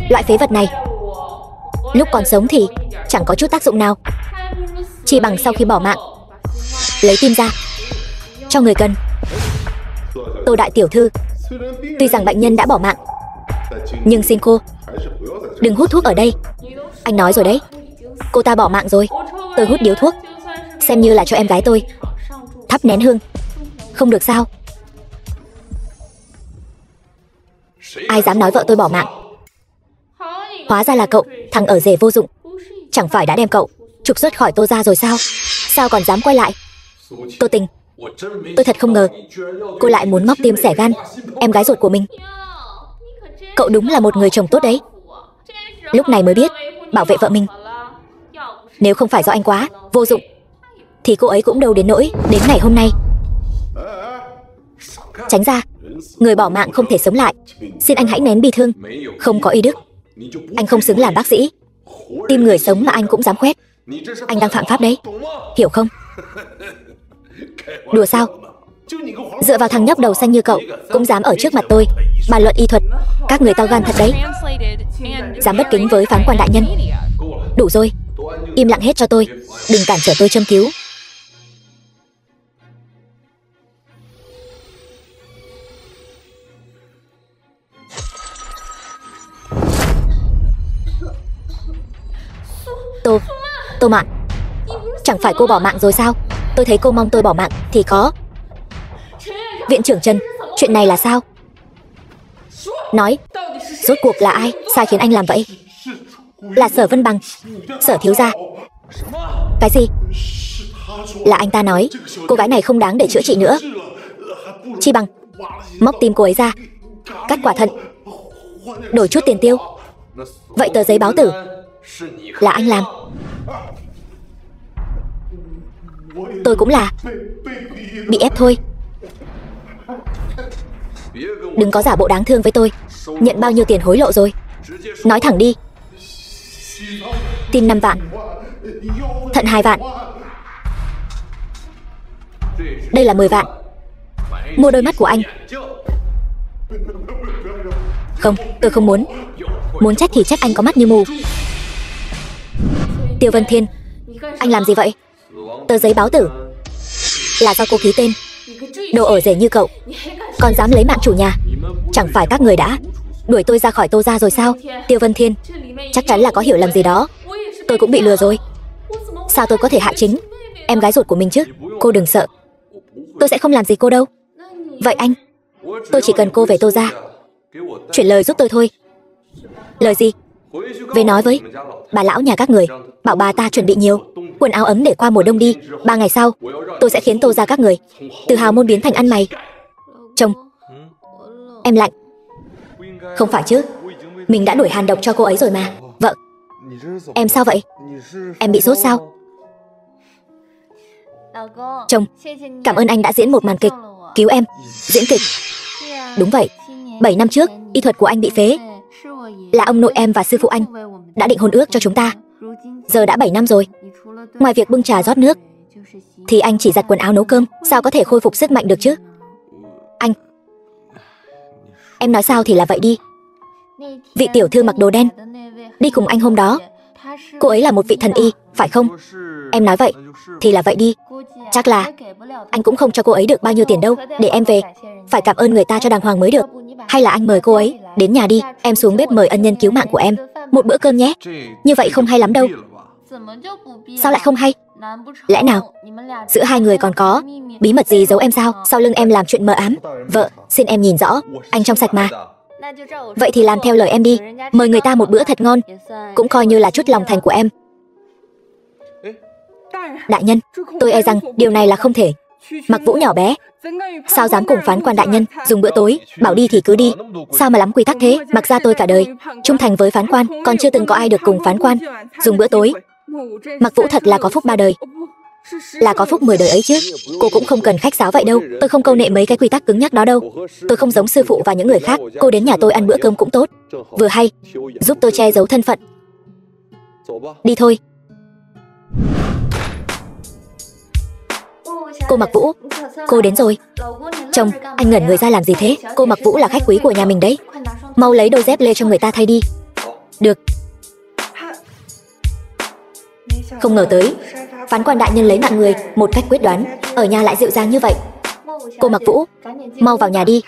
Loại phế vật này lúc còn sống thì chẳng có chút tác dụng nào, chỉ bằng sau khi bỏ mạng lấy tim ra cho người cần. Tô đại tiểu thư, tuy rằng bệnh nhân đã bỏ mạng, nhưng xin cô đừng hút thuốc ở đây. Anh nói rồi đấy, cô ta bỏ mạng rồi. Tôi hút điếu thuốc xem như là cho em gái tôi thắp nén hương, không được sao? Ai dám nói vợ tôi bỏ mạng? Hóa ra là cậu, thằng ở rể vô dụng. Chẳng phải đã đem cậu trục xuất khỏi Tô gia rồi sao? Sao còn dám quay lại? Tô Tình, tôi thật không ngờ cô lại muốn móc tim xẻ gan em gái ruột của mình. Cậu đúng là một người chồng tốt đấy. Lúc này mới biết bảo vệ vợ mình. Nếu không phải do anh quá vô dụng thì cô ấy cũng đâu đến nỗi đến ngày hôm nay. Tránh ra, người bỏ mạng không thể sống lại. Xin anh hãy nén bi thương. Không có y đức, anh không xứng làm bác sĩ. Tim người sống mà anh cũng dám khoét. Anh đang phạm pháp đấy, hiểu không? Đùa sao? Dựa vào thằng nhóc đầu xanh như cậu cũng dám ở trước mặt tôi bàn luận y thuật. Các người to gan thật đấy. Dám bất kính với phán quan đại nhân. Đủ rồi, im lặng hết cho tôi, đừng cản trở tôi châm cứu. Tô Mạn, chẳng phải cô bỏ mạng rồi sao? Tôi thấy cô mong tôi bỏ mạng thì có. Viện trưởng Trần, chuyện này là sao? Nói, rốt cuộc là ai sai khiến anh làm vậy? Là Sở Vân Bằng, Sở thiếu gia. Cái gì? Là anh ta nói cô gái này không đáng để chữa trị nữa. Chi bằng móc tim cô ấy ra, cắt quả thận, đổi chút tiền tiêu. Vậy tờ giấy báo tử là anh làm? Tôi cũng là bị ép thôi. Đừng có giả bộ đáng thương với tôi. Nhận bao nhiêu tiền hối lộ rồi? Nói thẳng đi. Tim 5 vạn, thận 2 vạn, đây là 10 vạn. Mua đôi mắt của anh. Không, tôi không muốn. Muốn trách thì trách anh có mắt như mù. Tiêu Vân Thiên, anh làm gì vậy? Tờ giấy báo tử là do cô ký tên. Đồ ở rể như cậu còn dám lấy mạng chủ nhà. Chẳng phải các người đã đuổi tôi ra khỏi Tô gia rồi sao? Tiêu Vân Thiên, chắc chắn là có hiểu lầm gì đó. Tôi cũng bị lừa rồi. Sao tôi có thể hại chính em gái ruột của mình chứ? Cô đừng sợ, tôi sẽ không làm gì cô đâu. Vậy anh, tôi chỉ cần cô về Tô gia chuyển lời giúp tôi thôi. Lời gì? Về nói với bà lão nhà các người, bảo bà ta chuẩn bị nhiều quần áo ấm để qua mùa đông đi. 3 ngày sau, tôi sẽ khiến Tô gia các người từ hào môn biến thành ăn mày. Chồng, em lạnh. Không phải chứ, mình đã đuổi hàn độc cho cô ấy rồi mà. Vợ, em sao vậy? Em bị sốt sao? Chồng, cảm ơn anh đã diễn một màn kịch cứu em. Diễn kịch? Đúng vậy, 7 năm trước y thuật của anh bị phế. Là ông nội em và sư phụ anh đã định hôn ước cho chúng ta. Giờ đã 7 năm rồi. Ngoài việc bưng trà rót nước thì anh chỉ giặt quần áo nấu cơm. Sao có thể khôi phục sức mạnh được chứ? Anh, em nói sao thì là vậy đi. Vị tiểu thư mặc đồ đen đi cùng anh hôm đó, cô ấy là một vị thần y, phải không? Em nói vậy thì là vậy đi. Chắc là anh cũng không cho cô ấy được bao nhiêu tiền đâu. Để em về, phải cảm ơn người ta cho đàng hoàng mới được. Hay là anh mời cô ấy đến nhà đi, em xuống bếp mời ân nhân cứu mạng của em một bữa cơm nhé. Như vậy không hay lắm đâu. Sao lại không hay? Lẽ nào giữa hai người còn có bí mật gì giấu em sao? Sau lưng em làm chuyện mờ ám. Vợ, xin em nhìn rõ, anh trong sạch mà. Vậy thì làm theo lời em đi, mời người ta một bữa thật ngon, cũng coi như là chút lòng thành của em. Đại nhân, tôi e rằng điều này là không thể. Mặc Vũ nhỏ bé, sao dám cùng phán quan đại nhân dùng bữa tối? Bảo đi thì cứ đi, sao mà lắm quy tắc thế? Mặc ra tôi cả đời trung thành với phán quan, còn chưa từng có ai được cùng phán quan dùng bữa tối. Mặc Vũ thật là có phúc 3 đời, là có phúc 10 đời ấy chứ. Cô cũng không cần khách sáo vậy đâu. Tôi không câu nệ mấy cái quy tắc cứng nhắc đó đâu. Tôi không giống sư phụ và những người khác. Cô đến nhà tôi ăn bữa cơm cũng tốt, vừa hay giúp tôi che giấu thân phận. Đi thôi. Cô Mặc Vũ, cô đến rồi. Chồng, anh ngẩn người ra làm gì thế? Cô Mặc Vũ là khách quý của nhà mình đấy. Mau lấy đôi dép lê cho người ta thay đi. Được. Không ngờ tới, phán quan đại nhân lấy mạng người một cách quyết đoán, ở nhà lại dịu dàng như vậy. Cô Mặc Vũ, mau vào nhà đi,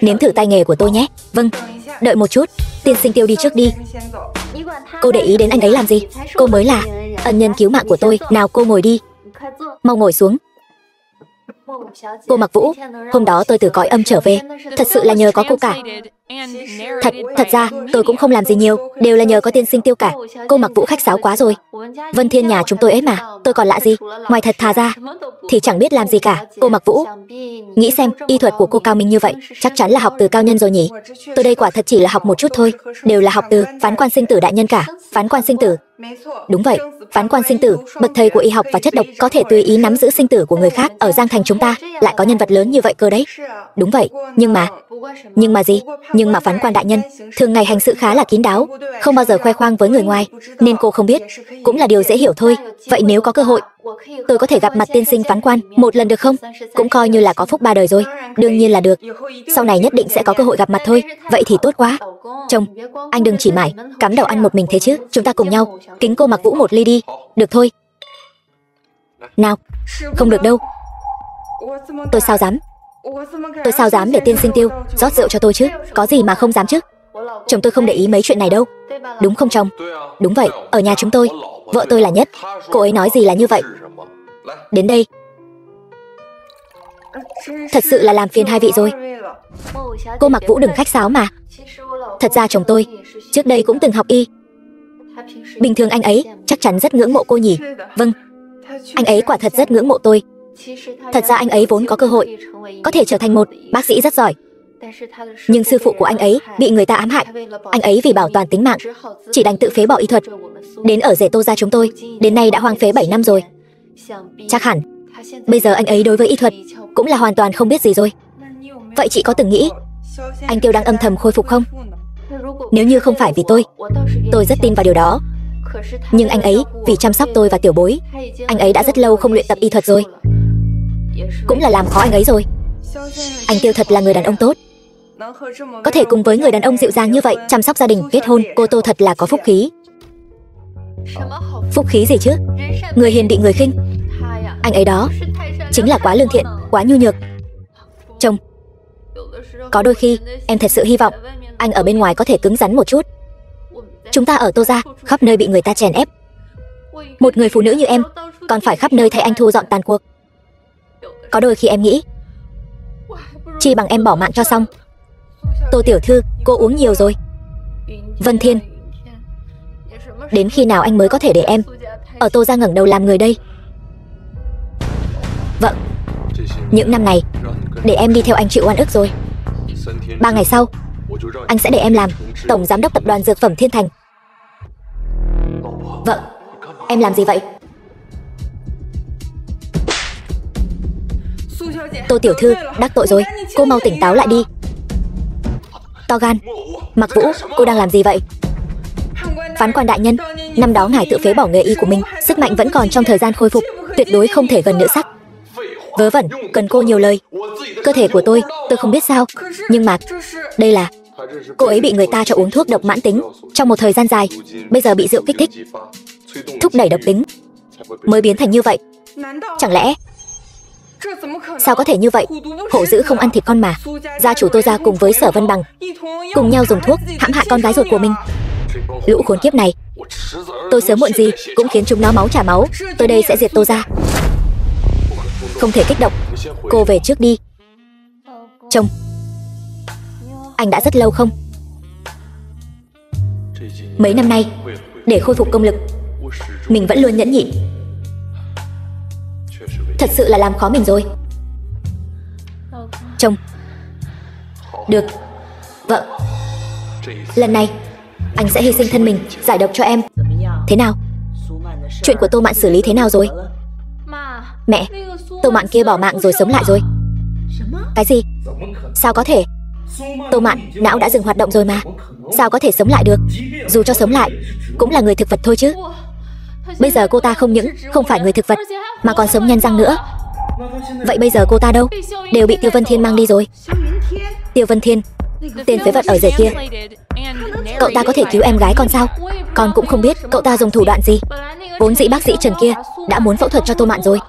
nếm thử tay nghề của tôi nhé. Vâng, đợi một chút, tiên sinh Tiêu đi trước đi. Cô để ý đến anh ấy làm gì? Cô mới là ân nhân cứu mạng của tôi. Nào cô ngồi đi. Mau ngồi xuống. Cô Mặc Vũ, hôm đó tôi từ cõi âm trở về, thật sự là nhờ có cô cả. Thật ra tôi cũng không làm gì nhiều, đều là nhờ có tiên sinh Tiêu cả. Cô Mặc Vũ khách sáo quá rồi. Vân Thiên nhà chúng tôi ấy mà, tôi còn lạ gì. Ngoài thật thà ra thì chẳng biết làm gì cả. Cô Mặc Vũ, nghĩ xem, y thuật của cô cao minh như vậy, chắc chắn là học từ cao nhân rồi nhỉ? Tôi đây quả thật chỉ là học một chút thôi, đều là học từ phán quan sinh tử đại nhân cả. Phán quan sinh tử? Đúng vậy, phán quan sinh tử, bậc thầy của y học và chất độc, có thể tùy ý nắm giữ sinh tử của người khác. Ở Giang Thành chúng ta lại có nhân vật lớn như vậy cơ đấy. Đúng vậy, nhưng mà gì? Nhưng mà phán quan đại nhân thường ngày hành sự khá là kín đáo, không bao giờ khoe khoang với người ngoài, nên cô không biết, cũng là điều dễ hiểu thôi. Vậy nếu có cơ hội, tôi có thể gặp mặt tiên sinh phán quan một lần được không? Cũng coi như là có phúc 3 đời rồi. Đương nhiên là được, sau này nhất định sẽ có cơ hội gặp mặt thôi. Vậy thì tốt quá. Chồng, anh đừng chỉ mải cắm đầu ăn một mình thế chứ, chúng ta cùng nhau kính cô Mặc Vũ một ly đi. Được thôi. Nào, không được đâu. Tôi sao dám để tiên sinh Tiêu rót rượu cho tôi chứ? Có gì mà không dám chứ? Chồng tôi không để ý mấy chuyện này đâu. Đúng không chồng? Đúng vậy, ở nhà chúng tôi, vợ tôi là nhất. Cô ấy nói gì là như vậy. Đến đây. Thật sự là làm phiền hai vị rồi. Cô Mặc Vũ đừng khách sáo mà. Thật ra chồng tôi trước đây cũng từng học y. Bình thường anh ấy chắc chắn rất ngưỡng mộ cô nhỉ? Vâng, anh ấy quả thật rất ngưỡng mộ tôi. Thật ra anh ấy vốn có cơ hội có thể trở thành một bác sĩ rất giỏi, nhưng sư phụ của anh ấy bị người ta ám hại. Anh ấy vì bảo toàn tính mạng chỉ đành tự phế bỏ y thuật. Đến ở rể Tô gia chúng tôi, đến nay đã hoang phế 7 năm rồi. Chắc hẳn bây giờ anh ấy đối với y thuật cũng là hoàn toàn không biết gì rồi. Vậy chị có từng nghĩ anh Tiêu đang âm thầm khôi phục không? Nếu như không phải vì tôi rất tin vào điều đó. Nhưng anh ấy vì chăm sóc tôi và tiểu bối, anh ấy đã rất lâu không luyện tập y thuật rồi. Cũng là làm khó anh ấy rồi. Anh Tiêu thật là người đàn ông tốt, có thể cùng với người đàn ông dịu dàng như vậy chăm sóc gia đình, kết hôn. Cô Tô thật là có phúc khí. Phúc khí gì chứ? Người hiền bị người khinh. Anh ấy đó chính là quá lương thiện, quá nhu nhược. Chồng, có đôi khi em thật sự hy vọng anh ở bên ngoài có thể cứng rắn một chút. Chúng ta ở Tô gia khắp nơi bị người ta chèn ép. Một người phụ nữ như em còn phải khắp nơi thay anh thu dọn tàn cuộc. Có đôi khi em nghĩ chi bằng em bỏ mạng cho xong. Tô tiểu thư, cô uống nhiều rồi. Vân Thiên, đến khi nào anh mới có thể để em ở Tô gia ngẩng đầu làm người đây? Vâng, những năm này để em đi theo anh chịu oan ức rồi. 3 ngày sau anh sẽ để em làm tổng giám đốc tập đoàn dược phẩm Thiên Thành. Vâng, em làm gì vậy? Tô tiểu thư, đắc tội rồi, cô mau tỉnh táo lại đi. To gan. Mặc Vũ, cô đang làm gì vậy? Phán quan đại nhân, năm đó ngài tự phế bỏ nghề y của mình, sức mạnh vẫn còn trong thời gian khôi phục, tuyệt đối không thể gần nữ sắc. Vớ vẩn, cần cô nhiều lời. Cơ thể của tôi không biết sao, nhưng mà đây là cô ấy bị người ta cho uống thuốc độc mãn tính trong một thời gian dài, bây giờ bị rượu kích thích, thúc đẩy độc tính mới biến thành như vậy. Chẳng lẽ sao có thể như vậy? Hổ dữ không ăn thịt con mà. Gia chủ Tô gia cùng với Sở Vân Bằng cùng nhau dùng thuốc hãm hại con gái ruột của mình. Lũ khốn kiếp này, tôi sớm muộn gì cũng khiến chúng nó máu trả máu. Tôi đây sẽ diệt Tô gia. Không thể kích động, cô về trước đi. Chồng, anh đã rất lâu không? Mấy năm nay, để khôi phục công lực, mình vẫn luôn nhẫn nhịn. Thật sự là làm khó mình rồi. Chồng, được. Vợ, lần này anh sẽ hy sinh thân mình giải độc cho em. Thế nào? Chuyện của Tô Mạn xử lý thế nào rồi? Mẹ, Tô Mạn kia bỏ mạng rồi sống lại rồi. Cái gì? Sao có thể? Tô Mạn não đã dừng hoạt động rồi mà, sao có thể sống lại được? Dù cho sống lại cũng là người thực vật thôi chứ. Bây giờ cô ta không những không phải người thực vật mà còn sống nhân răng nữa. Vậy bây giờ cô ta đâu? Đều bị Tiêu Vân Thiên mang đi rồi. Tiêu Vân Thiên, tên phế vật ở rể kia, Cậu ta có thể cứu em gái con sao? Con cũng không biết cậu ta dùng thủ đoạn gì. Vốn dĩ bác sĩ Trần kia đã muốn phẫu thuật cho Tô Mạn rồi.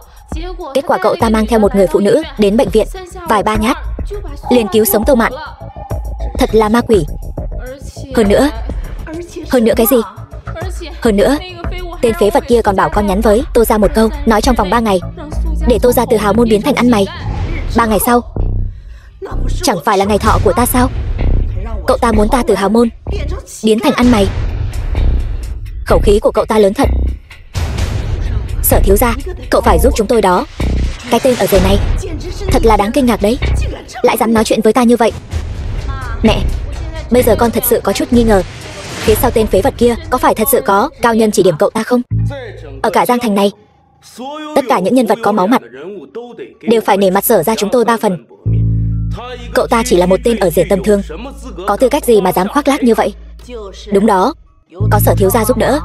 Kết quả cậu ta mang theo một người phụ nữ đến bệnh viện, vài ba nhát liền cứu sống Tô Mạn. Thật là ma quỷ. Hơn nữa cái gì? Hơn nữa, tên phế vật kia còn bảo con nhắn với Tô ra một câu, nói trong vòng 3 ngày để Tô ra từ hào môn biến thành ăn mày. 3 ngày sau chẳng phải là ngày thọ của ta sao? Cậu ta muốn ta từ hào môn biến thành ăn mày. Khẩu khí của cậu ta lớn thật. Sở thiếu gia, cậu phải giúp chúng tôi đó. Cái tên ở rể này thật là đáng kinh ngạc đấy, lại dám nói chuyện với ta như vậy. Mẹ, bây giờ con thật sự có chút nghi ngờ, phía sau tên phế vật kia có phải thật sự có cao nhân chỉ điểm cậu ta không? Ở cả Giang Thành này, tất cả những nhân vật có máu mặt đều phải nể mặt Sở ra chúng tôi 3 phần. Cậu ta chỉ là một tên ở rể tầm thường, có tư cách gì mà dám khoác lác như vậy? Đúng đó, có Sở thiếu gia giúp đỡ,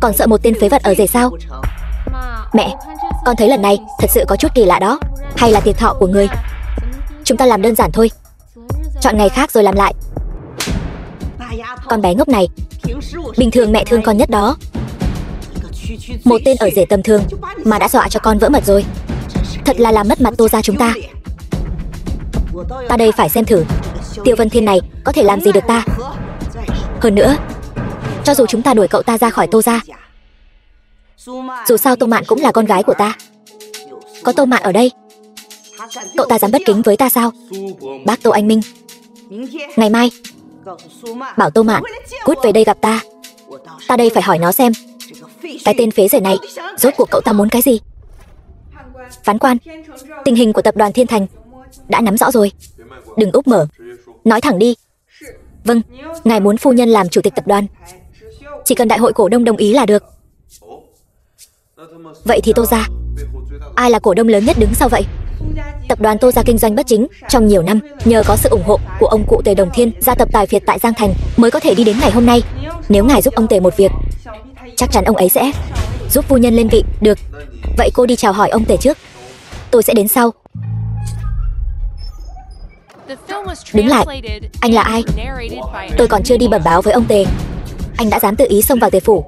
còn sợ một tên phế vật ở rể sao? Mẹ, con thấy lần này thật sự có chút kỳ lạ đó. Hay là tiệc thọ của người? Chúng ta làm đơn giản thôi, chọn ngày khác rồi làm lại. Con bé ngốc này, bình thường mẹ thương con nhất đó. Một tên ở rể tầm thường mà đã dọa cho con vỡ mật rồi. Thật là làm mất mặt Tô ra chúng ta. Ta đây phải xem thử Tiêu Vân Thiên này có thể làm gì được ta. Hơn nữa, cho dù chúng ta đuổi cậu ta ra khỏi Tô ra, dù sao Tô Mạn cũng là con gái của ta. Có Tô Mạn ở đây, cậu ta dám bất kính với ta sao? Bác Tô Anh Minh, ngày mai bảo Tô Mạn cút về đây gặp ta. Ta đây phải hỏi nó xem cái tên phế rể này rốt cuộc cậu ta muốn cái gì. Phán quan, tình hình của tập đoàn Thiên Thành đã nắm rõ rồi, đừng úp mở, nói thẳng đi. Vâng, ngài muốn phu nhân làm chủ tịch tập đoàn, chỉ cần đại hội cổ đông đồng ý là được. Vậy thì Tô gia, ai là cổ đông lớn nhất đứng sau vậy? Tập đoàn Tô gia kinh doanh bất chính trong nhiều năm, nhờ có sự ủng hộ của ông cụ Tề Đồng Thiên, gia tập tài phiệt tại Giang Thành mới có thể đi đến ngày hôm nay. Nếu ngài giúp ông Tề một việc, chắc chắn ông ấy sẽ giúp phu nhân lên vị. Được, vậy cô đi chào hỏi ông Tề trước, tôi sẽ đến sau. Đứng lại, anh là ai? Tôi còn chưa đi bẩm báo với ông Tề, anh đã dám tự ý xông vào Tề phủ.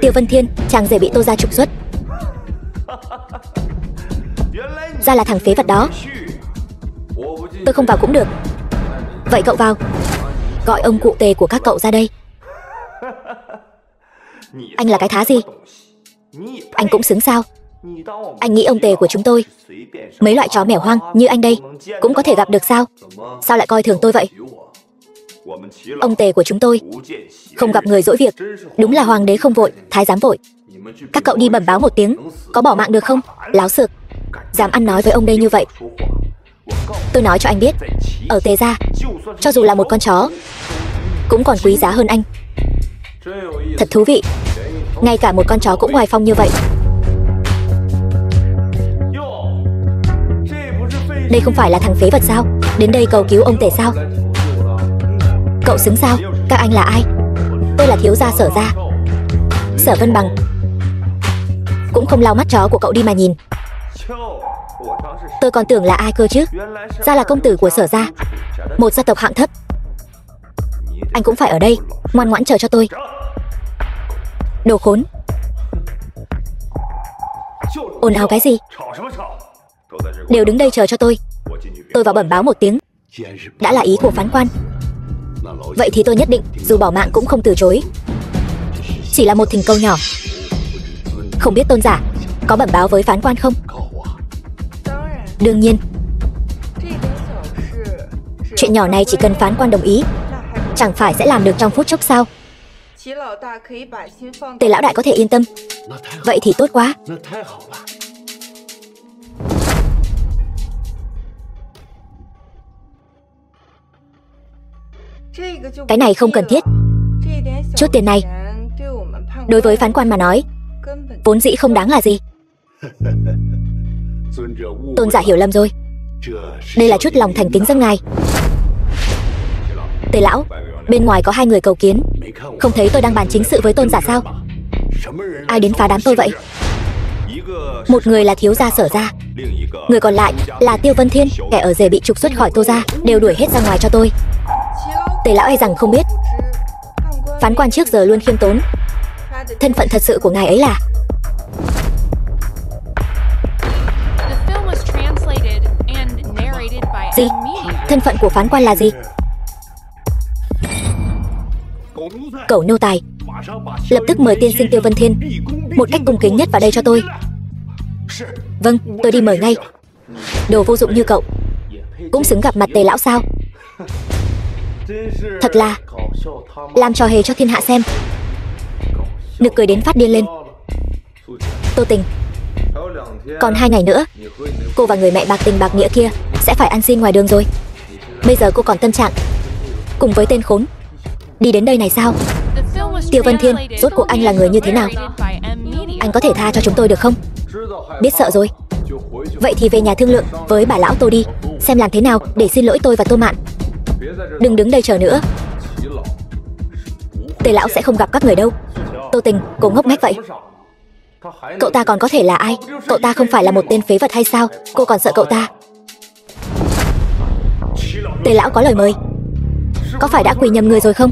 Tiêu Vân Thiên, chàng rể bị Tô gia trục xuất. Ra là thằng phế vật đó. Tôi không vào cũng được. Vậy cậu vào, gọi ông cụ Tề của các cậu ra đây. Anh là cái thá gì? Anh cũng xứng sao? Anh nghĩ ông Tề của chúng tôi, mấy loại chó mèo hoang như anh đây cũng có thể gặp được sao? Sao lại coi thường tôi vậy? Ông Tề của chúng tôi không gặp người dỗi việc, đúng là hoàng đế không vội, thái giám vội. Các cậu đi bẩm báo một tiếng, có bỏ mạng được không? Láo xược, dám ăn nói với ông đây như vậy. Tôi nói cho anh biết, ở Tề gia, cho dù là một con chó cũng còn quý giá hơn anh. Thật thú vị, ngay cả một con chó cũng hoài phong như vậy. Đây không phải là thằng phế vật sao? Đến đây cầu cứu ông Tề sao? Cậu xứng sao? Các anh là ai? Tôi là thiếu gia Sở gia, Sở Vân Bằng. Cũng không lau mắt chó của cậu đi mà nhìn. Tôi còn tưởng là ai cơ chứ? Ra là công tử của Sở gia, một gia tộc hạng thấp. Anh cũng phải ở đây, ngoan ngoãn chờ cho tôi. Đồ khốn, ồn ào cái gì? Đều đứng đây chờ cho tôi. Tôi vào bẩm báo một tiếng. Đã là ý của phán quan, vậy thì tôi nhất định dù bỏ mạng cũng không từ chối. Chỉ là một thỉnh cầu nhỏ. Không biết tôn giả có bẩm báo với phán quan không? Đương nhiên. Chuyện nhỏ này chỉ cần phán quan đồng ý, chẳng phải sẽ làm được trong phút chốc sao? Tề lão đại có thể yên tâm. Vậy thì tốt quá. Cái này không cần thiết. Chút tiền này đối với phán quan mà nói vốn dĩ không đáng là gì. Tôn giả hiểu lầm rồi. Đây là chút lòng thành kính dâng ngài. Tề lão, bên ngoài có 2 người cầu kiến. Không thấy tôi đang bàn chính sự với tôn giả sao? Ai đến phá đám tôi vậy? Một người là thiếu gia Sở gia, người còn lại là Tiêu Vân Thiên, kẻ ở rể bị trục xuất khỏi Tô gia, đều đuổi hết ra ngoài cho tôi. Tề lão e rằng không biết, Phán quan trước giờ luôn khiêm tốn. Thân phận thật sự của ngài ấy là... Gì? Thân phận của phán quan là gì? Cẩu nô tài, lập tức mời tiên sinh Tiêu Vân Thiên một cách cung kính nhất vào đây cho tôi. Vâng, tôi đi mời ngay. Đồ vô dụng như cậu cũng xứng gặp mặt Tề lão sao? Thật là làm trò hề cho thiên hạ xem. Nực cười đến phát điên lên. Tô Tình, còn 2 ngày nữa cô và người mẹ bạc tình bạc nghĩa kia sẽ phải ăn xin ngoài đường rồi. Bây giờ cô còn tâm trạng cùng với tên khốn đi đến đây này sao? Tiêu Vân Thiên, rốt cuộc anh là người như thế nào? Anh có thể tha cho chúng tôi được không? Biết sợ rồi. Vậy thì về nhà thương lượng với bà lão Tô đi, xem làm thế nào để xin lỗi tôi và Tô Mạn. Đừng đứng đây chờ nữa. Tề lão sẽ không gặp các người đâu. Tô Tình, cô ngốc nghếch vậy. Cậu ta còn có thể là ai? Cậu ta không phải là một tên phế vật hay sao? Cô còn sợ cậu ta? Tề lão có lời mời. Có phải đã quỳ nhầm người rồi không?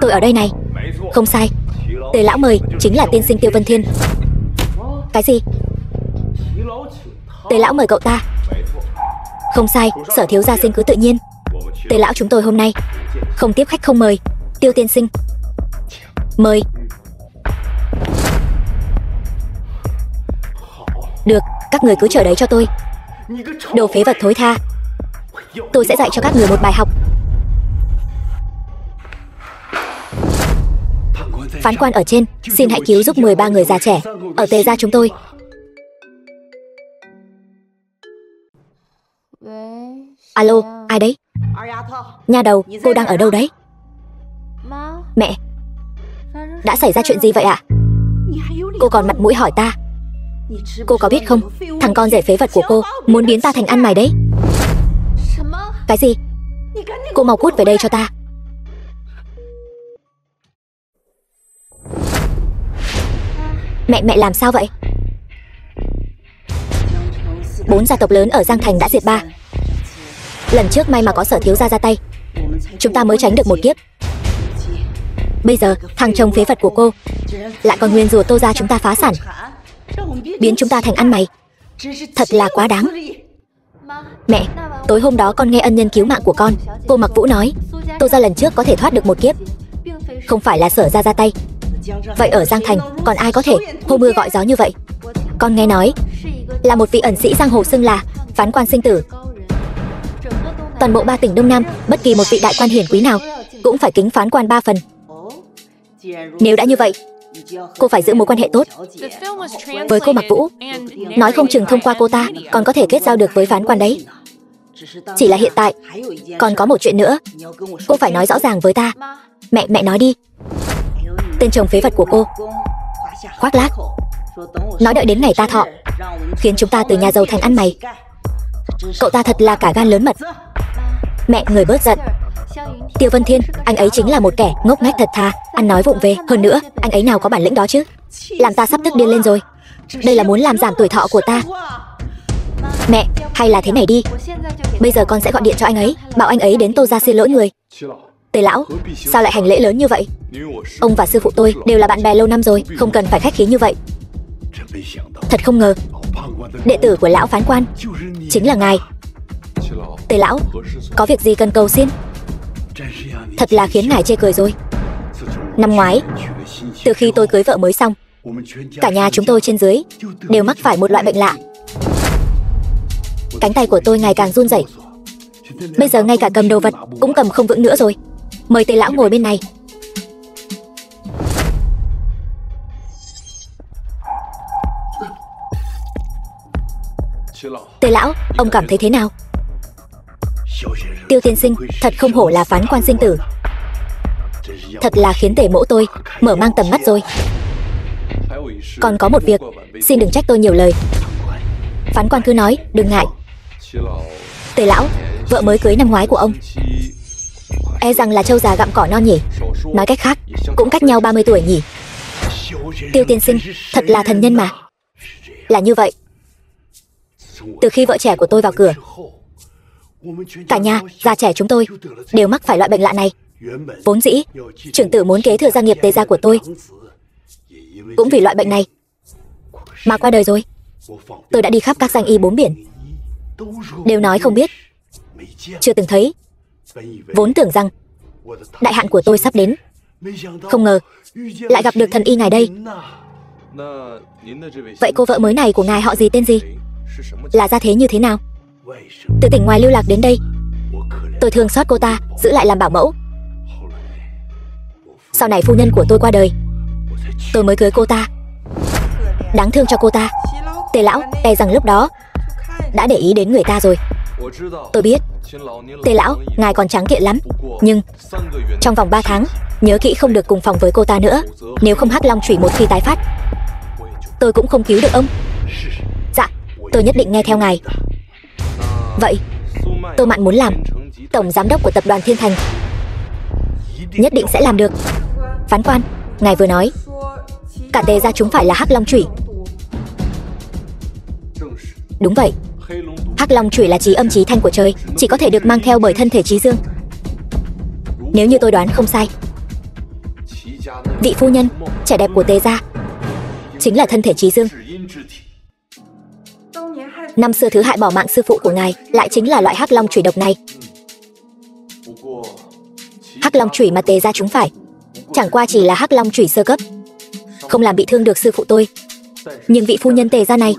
Tôi ở đây này. Không sai, Tề lão mời chính là tiên sinh Tiêu Vân Thiên. Cái gì? Tề lão mời cậu ta? Không sai, Sở thiếu gia xin cứ tự nhiên. Tề lão chúng tôi hôm nay không tiếp khách không mời. Tiêu tiên sinh mời. Được, các người cứ chờ đấy cho tôi. Đồ phế vật thối tha. Tôi sẽ dạy cho các người một bài học. Phán quan ở trên, xin hãy cứu giúp 13 người già trẻ ở Tề gia chúng tôi. Alo, ai đấy? Nha đầu, cô đang ở đâu đấy? Mẹ, đã xảy ra chuyện gì vậy ạ? Cô còn mặt mũi hỏi ta? Cô có biết không, thằng con rể phế vật của cô muốn biến ta thành ăn mày đấy. Cái gì? Cô mau cút về đây cho ta. Mẹ làm sao vậy? 4 gia tộc lớn ở Giang Thành đã diệt 3. Lần trước may mà có Sở thiếu gia ra tay, chúng ta mới tránh được một kiếp. Bây giờ thằng chồng phế vật của cô lại còn nguyền rủa Tô gia chúng ta phá sản, biến chúng ta thành ăn mày. Thật là quá đáng. Mẹ, tối hôm đó con nghe ân nhân cứu mạng của con, cô Mặc Vũ nói Tô gia lần trước có thể thoát được một kiếp, không phải là Sở gia ra tay. Vậy ở Giang Thành còn ai có thể hô mưa gọi gió như vậy? Con nghe nói là một vị ẩn sĩ giang hồ xưng là phán quan sinh tử. Toàn bộ 3 tỉnh Đông Nam, bất kỳ một vị đại quan hiển quý nào cũng phải kính phán quan 3 phần. Nếu đã như vậy, cô phải giữ mối quan hệ tốt với cô Mặc Vũ. Nói không chừng thông qua cô ta còn có thể kết giao được với phán quan đấy. Chỉ là hiện tại còn có một chuyện nữa, cô phải nói rõ ràng với ta. Mẹ nói đi. Tên chồng phế vật của cô khoác lác, nói đợi đến ngày ta thọ khiến chúng ta từ nhà giàu thành ăn mày. Cậu ta thật là cả gan lớn mật. Mẹ, người bớt giận. Tiêu Vân Thiên, anh ấy chính là một kẻ ngốc nghếch thật thà, ăn nói vụng về. Hơn nữa, anh ấy nào có bản lĩnh đó chứ. Làm ta sắp tức điên lên rồi. Đây là muốn làm giảm tuổi thọ của ta. Mẹ, hay là thế này đi, bây giờ con sẽ gọi điện cho anh ấy, bảo anh ấy đến Tô gia xin lỗi người. Tề lão, sao lại hành lễ lớn như vậy? Ông và sư phụ tôi đều là bạn bè lâu năm rồi, không cần phải khách khí như vậy. Thật không ngờ, đệ tử của lão phán quan chính là ngài. Tề lão, có việc gì cần cầu xin? Thật là khiến ngài chê cười rồi. Năm ngoái, từ khi tôi cưới vợ mới xong, cả nhà chúng tôi trên dưới đều mắc phải một loại bệnh lạ. Cánh tay của tôi ngày càng run rẩy. Bây giờ ngay cả cầm đồ vật cũng cầm không vững nữa rồi. Mời Tề lão ngồi bên này. Tề lão, ông cảm thấy thế nào? Tiêu tiên sinh thật không hổ là phán quan sinh tử, thật là khiến Tề mỗ tôi mở mang tầm mắt rồi. Còn có một việc, xin đừng trách tôi nhiều lời. Phán quan cứ nói, đừng ngại. Tề lão, vợ mới cưới năm ngoái của ông e rằng là trâu già gặm cỏ non nhỉ. Nói cách khác, cũng cách nhau 30 tuổi nhỉ. Tiêu tiên sinh thật là thần nhân mà. Là như vậy. Từ khi vợ trẻ của tôi vào cửa, cả nhà già trẻ chúng tôi đều mắc phải loại bệnh lạ này. Vốn dĩ, trưởng tử muốn kế thừa gia nghiệp Tề gia của tôi. Cũng vì loại bệnh này mà qua đời rồi. Tôi đã đi khắp các danh y bốn biển, đều nói không biết, chưa từng thấy. Vốn tưởng rằng đại hạn của tôi sắp đến, không ngờ lại gặp được thần y ngài đây. Vậy cô vợ mới này của ngài họ gì, tên gì, là gia thế như thế nào? Từ tỉnh ngoài lưu lạc đến đây. Tôi thương xót cô ta, giữ lại làm bảo mẫu. Sau này phu nhân của tôi qua đời, tôi mới cưới cô ta. Đáng thương cho cô ta. Tề lão e rằng lúc đó đã để ý đến người ta rồi. Tôi biết Tề lão ngài còn tráng kiện lắm, nhưng trong vòng 3 tháng nhớ kỹ không được cùng phòng với cô ta nữa. Nếu không Hắc Long Chủy một khi tái phát, tôi cũng không cứu được ông. Dạ, tôi nhất định nghe theo ngài. Vậy Tô Mạn muốn làm tổng giám đốc của tập đoàn Thiên Thành, nhất định sẽ làm được. Phán quan, ngài vừa nói cả Tề gia chúng phải là Hắc Long Chủy. Đúng vậy, Hắc Long Chủy là chí âm chí thanh của trời, chỉ có thể được mang theo bởi thân thể Chí Dương. Nếu như tôi đoán không sai, vị phu nhân trẻ đẹp của Tề gia chính là thân thể Chí Dương. Năm xưa thứ hại bỏ mạng sư phụ của ngài lại chính là loại Hắc Long Chủy độc này. Hắc Long Chủy mà Tề gia chúng phải chẳng qua chỉ là Hắc Long Chủy sơ cấp, không làm bị thương được sư phụ tôi. Nhưng vị phu nhân Tề gia này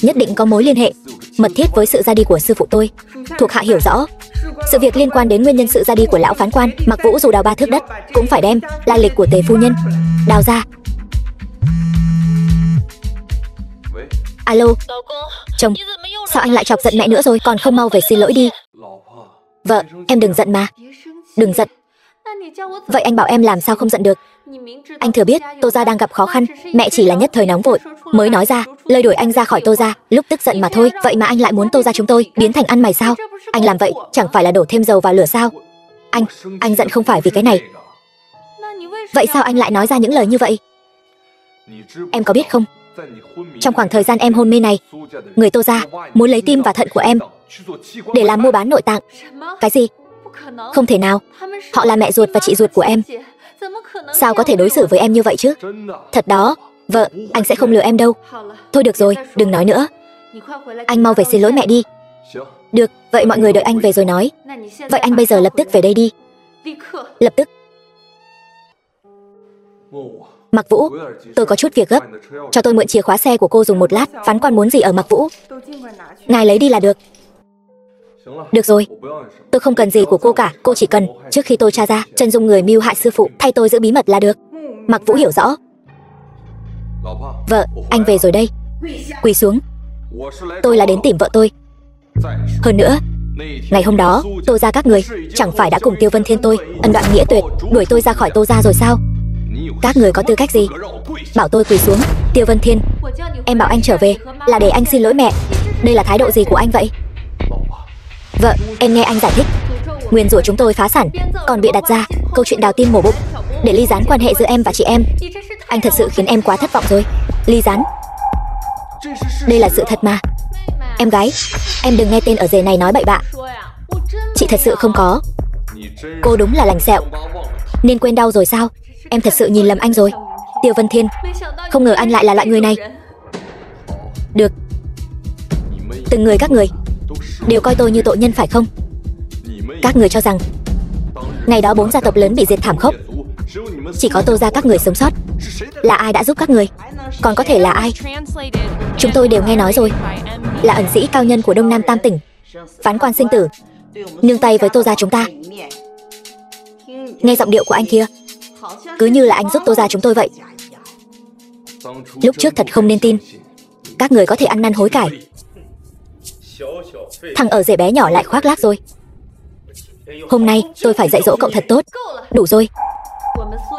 nhất định có mối liên hệ mật thiết với sự ra đi của sư phụ tôi. Thuộc hạ hiểu rõ, sự việc liên quan đến nguyên nhân sự ra đi của lão phán quan Mặc Vũ dù đào 3 thước đất cũng phải đem lai lịch của Tề phu nhân đào ra. Alo, chồng, sao anh lại chọc giận mẹ nữa rồi, còn không mau về xin lỗi đi. Vợ, em đừng giận mà. Đừng giận. Vậy anh bảo em làm sao không giận được? Anh thừa biết Tô gia đang gặp khó khăn, mẹ chỉ là nhất thời nóng vội mới nói ra lời đuổi anh ra khỏi Tô gia, lúc tức giận mà thôi. Vậy mà anh lại muốn Tô gia chúng tôi biến thành ăn mày sao? Anh làm vậy chẳng phải là đổ thêm dầu vào lửa sao? Anh giận không phải vì cái này. Vậy sao anh lại nói ra những lời như vậy? Em có biết không, trong khoảng thời gian em hôn mê này, người Tô gia muốn lấy tim và thận của em để làm mua bán nội tạng. Cái gì? Không thể nào, họ là mẹ ruột và chị ruột của em, sao có thể đối xử với em như vậy chứ? Thật đó, vợ, anh sẽ không lừa em đâu. Thôi được rồi, đừng nói nữa. Anh mau về xin lỗi mẹ đi. Được, vậy mọi người đợi anh về rồi nói. Vậy anh bây giờ lập tức về đây đi. Lập tức. Mặc Vũ, tôi có chút việc gấp, cho tôi mượn chìa khóa xe của cô dùng một lát. Phán quan muốn gì ở Mặc Vũ, ngài lấy đi là được. Được rồi, tôi không cần gì của cô cả. Cô chỉ cần trước khi tôi tra ra chân dung người mưu hại sư phụ, thay tôi giữ bí mật là được. Mặc Vũ hiểu rõ. Vợ, anh về rồi đây. Quỳ xuống. Tôi là đến tìm vợ tôi. Hơn nữa, ngày hôm đó Tô gia các người chẳng phải đã cùng Tiêu Vân Thiên tôi ân đoạn nghĩa tuyệt, đuổi tôi ra khỏi Tô gia rồi sao? Các người có tư cách gì bảo tôi quỳ xuống? Tiêu Vân Thiên, em bảo anh trở về là để anh xin lỗi mẹ. Đây là thái độ gì của anh vậy? Vợ, em nghe anh giải thích. Nguyền rủa chúng tôi phá sản, còn bịa đặt ra câu chuyện đào tim mổ bụng để ly gián quan hệ giữa em và chị em. Anh thật sự khiến em quá thất vọng rồi. Ly gián? Đây là sự thật mà. Em gái, em đừng nghe tên ở rể này nói bậy bạ. Chị thật sự không có. Cô đúng là lành sẹo, nên quên đau rồi sao? Em thật sự nhìn lầm anh rồi. Tiêu Vân Thiên, không ngờ anh lại là loại người này. Được, từng người các người đều coi tôi như tội nhân phải không? Các người cho rằng ngày đó 4 gia tộc lớn bị diệt thảm khốc, chỉ có Tô gia các người sống sót. Là ai đã giúp các người? Còn có thể là ai? Chúng tôi đều nghe nói rồi, là ẩn sĩ cao nhân của Đông Nam Tam tỉnh, phán quan sinh tử, nương tay với Tô gia chúng ta. Nghe giọng điệu của anh kia, cứ như là anh giúp Tô gia chúng tôi vậy. Lúc trước thật không nên tin các người có thể ăn năn hối cải. Thằng ở rể bé nhỏ lại khoác lác rồi. Hôm nay tôi phải dạy dỗ cậu thật tốt. Đủ rồi.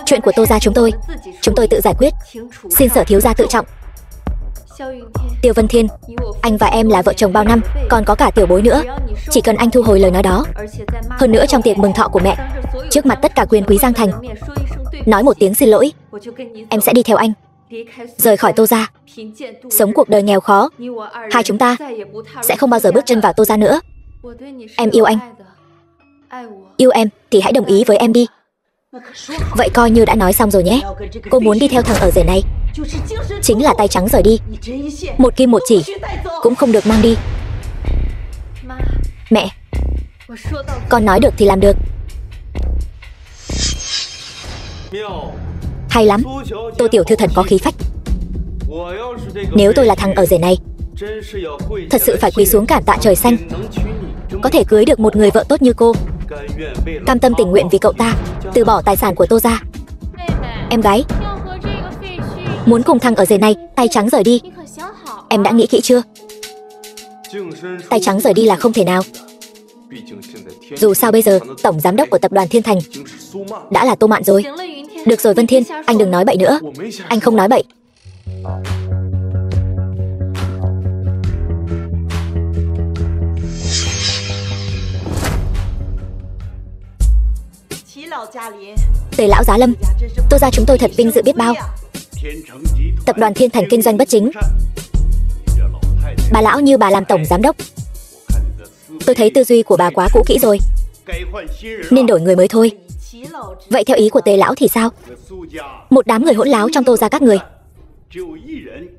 Chuyện của Tô gia chúng tôi tự giải quyết. Xin Sở thiếu gia tự trọng. Tiêu Vân Thiên, anh và em là vợ chồng bao năm, còn có cả tiểu bối nữa. Chỉ cần anh thu hồi lời nói đó. Hơn nữa trong tiệc mừng thọ của mẹ, trước mặt tất cả quyền quý Giang Thành, nói một tiếng xin lỗi, em sẽ đi theo anh, rời khỏi Tô gia, sống cuộc đời nghèo khó. Hai chúng ta sẽ không bao giờ bước chân vào Tô gia nữa. Em yêu anh. Yêu em thì hãy đồng ý với em đi. Vậy coi như đã nói xong rồi nhé. Cô muốn đi theo thằng ở rể này, chính là tay trắng rời đi. Một kim một chỉ cũng không được mang đi. Mẹ, con nói được thì làm được. Hay lắm, Tô tiểu thư thật có khí phách. Nếu tôi là thằng ở rể này, thật sự phải quỳ xuống cảm tạ trời xanh, có thể cưới được một người vợ tốt như cô, cam tâm tình nguyện vì cậu ta từ bỏ tài sản của Tô gia. Em gái, muốn cùng thằng ở rể này tay trắng rời đi, em đã nghĩ kỹ chưa? Tay trắng rời đi là không thể nào. Dù sao bây giờ tổng giám đốc của tập đoàn Thiên Thành đã là Tô Mạn rồi. Được rồi Vân Thiên, anh đừng nói bậy nữa. Anh không nói bậy. Tề lão giá lâm, Tô gia chúng tôi thật vinh dự biết bao. Tập đoàn Thiên Thành kinh doanh bất chính, bà lão như bà làm tổng giám đốc, tôi thấy tư duy của bà quá cũ kỹ rồi, nên đổi người mới thôi. Vậy theo ý của Tề lão thì sao? Một đám người hỗn láo trong Tô gia các người,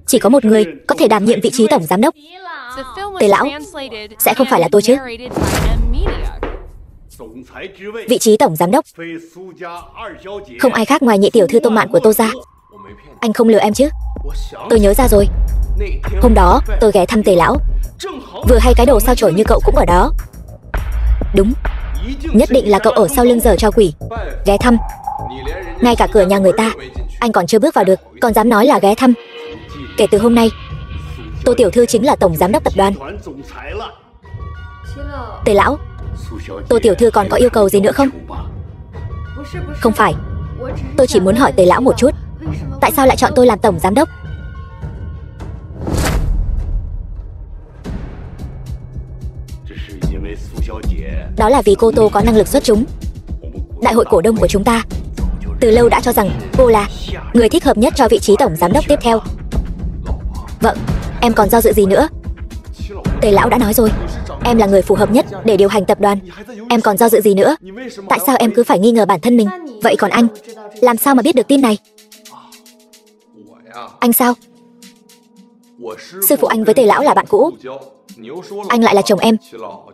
chỉ có một người có thể đảm nhiệm vị trí tổng giám đốc. Tề lão, sẽ không phải là tôi chứ? Vị trí tổng giám đốc không ai khác ngoài nhị tiểu thư Tô Mạn của Tô gia. Anh không lừa em chứ? Tôi nhớ ra rồi. Hôm đó tôi ghé thăm Tề lão, vừa hay cái đồ sao chổi như cậu cũng ở đó. Đúng, nhất định là cậu ở sau lưng giở cho quỷ. Ghé thăm, ngay cả cửa nhà người ta anh còn chưa bước vào được, còn dám nói là ghé thăm. Kể từ hôm nay, Tô tiểu thư chính là tổng giám đốc tập đoàn. Tề lão, Tô tiểu thư còn có yêu cầu gì nữa không? Không phải, tôi chỉ muốn hỏi Tề lão một chút, tại sao lại chọn tôi làm tổng giám đốc? Đó là vì cô Tô có năng lực xuất chúng. Đại hội cổ đông của chúng ta từ lâu đã cho rằng cô là người thích hợp nhất cho vị trí tổng giám đốc tiếp theo. Vâng, em còn do dự gì nữa? Tề lão đã nói rồi, em là người phù hợp nhất để điều hành tập đoàn. Em còn do dự gì nữa? Tại sao em cứ phải nghi ngờ bản thân mình? Vậy còn anh, làm sao mà biết được tin này? Anh sao? Sư phụ anh với Tề lão là bạn cũ, anh lại là chồng em,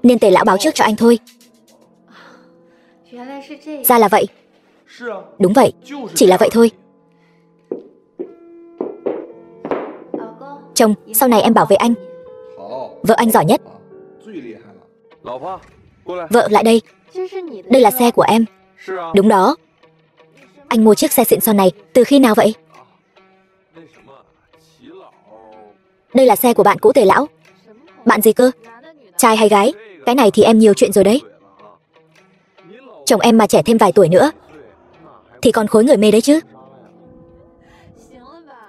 nên Tề lão báo trước cho anh thôi. Ra là vậy. Đúng vậy, chỉ là vậy thôi. Chồng, sau này em bảo vệ anh. Vợ anh giỏi nhất. Vợ lại đây. Đây là xe của em. Đúng đó. Anh mua chiếc xe xịn sò này từ khi nào vậy? Đây là xe của bạn cũ Tề lão. Bạn gì cơ? Trai hay gái? Cái này thì em nhiều chuyện rồi đấy. Chồng em mà trẻ thêm vài tuổi nữa thì còn khối người mê đấy chứ.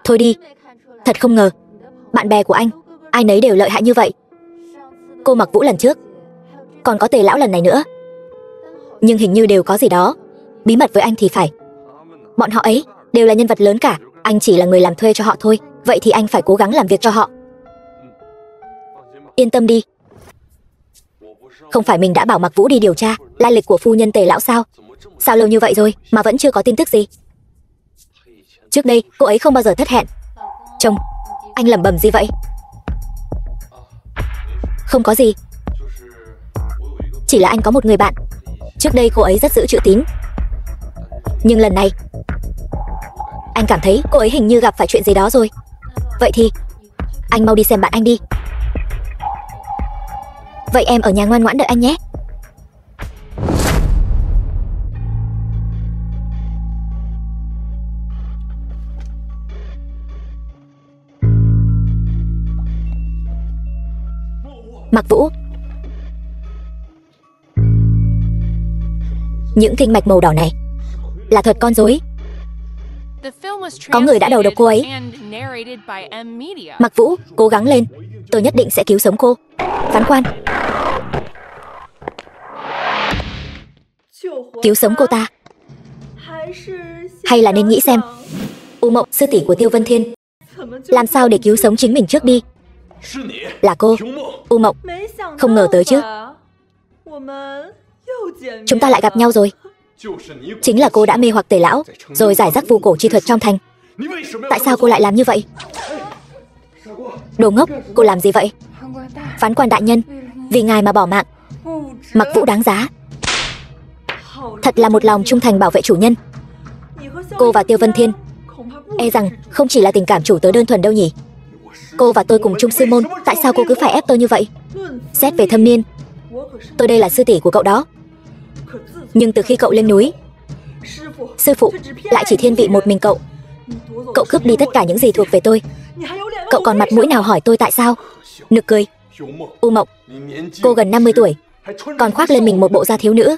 Thôi đi, thật không ngờ bạn bè của anh ai nấy đều lợi hại như vậy. Cô Mặc Vũ lần trước, còn có Tề lão lần này nữa. Nhưng hình như đều có gì đó bí mật với anh thì phải. Bọn họ ấy đều là nhân vật lớn cả, anh chỉ là người làm thuê cho họ thôi. Vậy thì anh phải cố gắng làm việc cho họ. Yên tâm đi. Không phải mình đã bảo Mặc Vũ đi điều tra lai lịch của phu nhân Tề lão sao? Sao lâu như vậy rồi mà vẫn chưa có tin tức gì? Trước đây cô ấy không bao giờ thất hẹn. Chồng, anh lẩm bẩm gì vậy? Không có gì. Chỉ là anh có một người bạn, trước đây cô ấy rất giữ chữ tín, nhưng lần này anh cảm thấy cô ấy hình như gặp phải chuyện gì đó rồi. Vậy thì anh mau đi xem bạn anh đi. Vậy em ở nhà ngoan ngoãn đợi anh nhé. Mặc Vũ, những kinh mạch màu đỏ này là thật con rối. Có người đã đầu độc cô ấy. Mặc Vũ, cố gắng lên, tôi nhất định sẽ cứu sống cô. Phán quan, cứu sống cô ta, hay là nên nghĩ xem U Mộng, sư tỷ của Tiêu Vân Thiên, làm sao để cứu sống chính mình trước đi. Là cô, U Mộng, không ngờ tới chứ. Chúng ta lại gặp nhau rồi. Chính là cô đã mê hoặc Tề lão, rồi giải rác vu cổ chi thuật trong thành. Tại sao cô lại làm như vậy? Đồ ngốc, cô làm gì vậy? Phán quan đại nhân, vì ngài mà bỏ mạng. Mặc Vũ đáng giá. Thật là một lòng trung thành bảo vệ chủ nhân. Cô và Tiêu Vân Thiên e rằng không chỉ là tình cảm chủ tớ đơn thuần đâu nhỉ? Cô và tôi cùng chung sư môn, tại sao cô cứ phải ép tôi như vậy? Xét về thâm niên, tôi đây là sư tỷ của cậu đó. Nhưng từ khi cậu lên núi, sư phụ lại chỉ thiên vị một mình cậu. Cậu cướp đi tất cả những gì thuộc về tôi. Cậu còn mặt mũi nào hỏi tôi tại sao? Nực cười. U Mộng, cô gần 50 tuổi, còn khoác lên mình một bộ da thiếu nữ,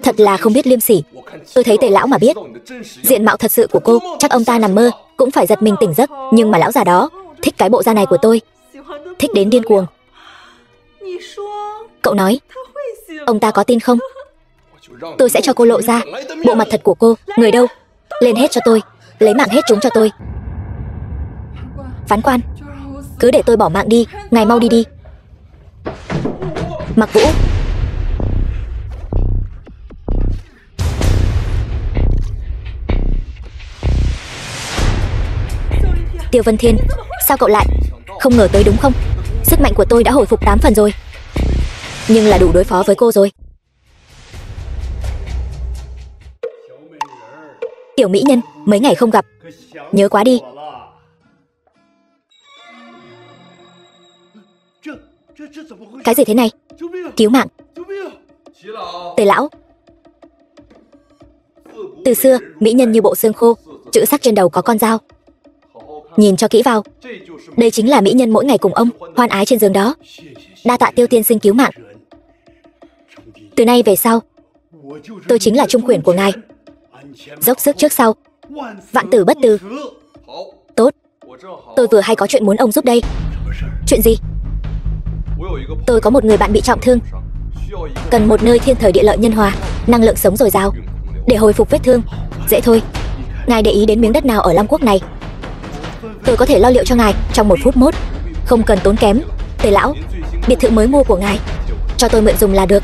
thật là không biết liêm sỉ. Tôi thấy Tề lão mà biết diện mạo thật sự của cô, chắc ông ta nằm mơ cũng phải giật mình tỉnh giấc. Nhưng mà lão già đó thích cái bộ da này của tôi, thích đến điên cuồng. Cậu nói ông ta có tin không? Tôi sẽ cho cô lộ ra bộ mặt thật của cô. Người đâu? Lên hết cho tôi, lấy mạng hết chúng cho tôi. Phán quan, cứ để tôi bỏ mạng đi, ngài mau đi đi. Mặc Vũ. Tiêu Vân Thiên, sao cậu lại? Không ngờ tới đúng không? Sức mạnh của tôi đã hồi phục 8 phần rồi, nhưng là đủ đối phó với cô rồi. Tiểu mỹ nhân, mấy ngày không gặp, nhớ quá đi. Cái gì thế này? Cứu mạng! Tề lão. Từ xưa, mỹ nhân như bộ xương khô, chữ sắc trên đầu có con dao. Nhìn cho kỹ vào, đây chính là mỹ nhân mỗi ngày cùng ông hoan ái trên giường đó. Đa tạ Tiêu tiên sinh cứu mạng. Từ nay về sau, tôi chính là trung khuyển của ngài. Dốc sức trước sau, vạn tử bất từ. Tốt, tôi vừa hay có chuyện muốn ông giúp đây. Chuyện gì? Tôi có một người bạn bị trọng thương, cần một nơi thiên thời địa lợi nhân hòa, năng lượng sống dồi dào để hồi phục vết thương. Dễ thôi, ngài để ý đến miếng đất nào ở Long Quốc này, tôi có thể lo liệu cho ngài trong 1 phút mốt, không cần tốn kém. Tề lão, biệt thự mới mua của ngài cho tôi mượn dùng là được.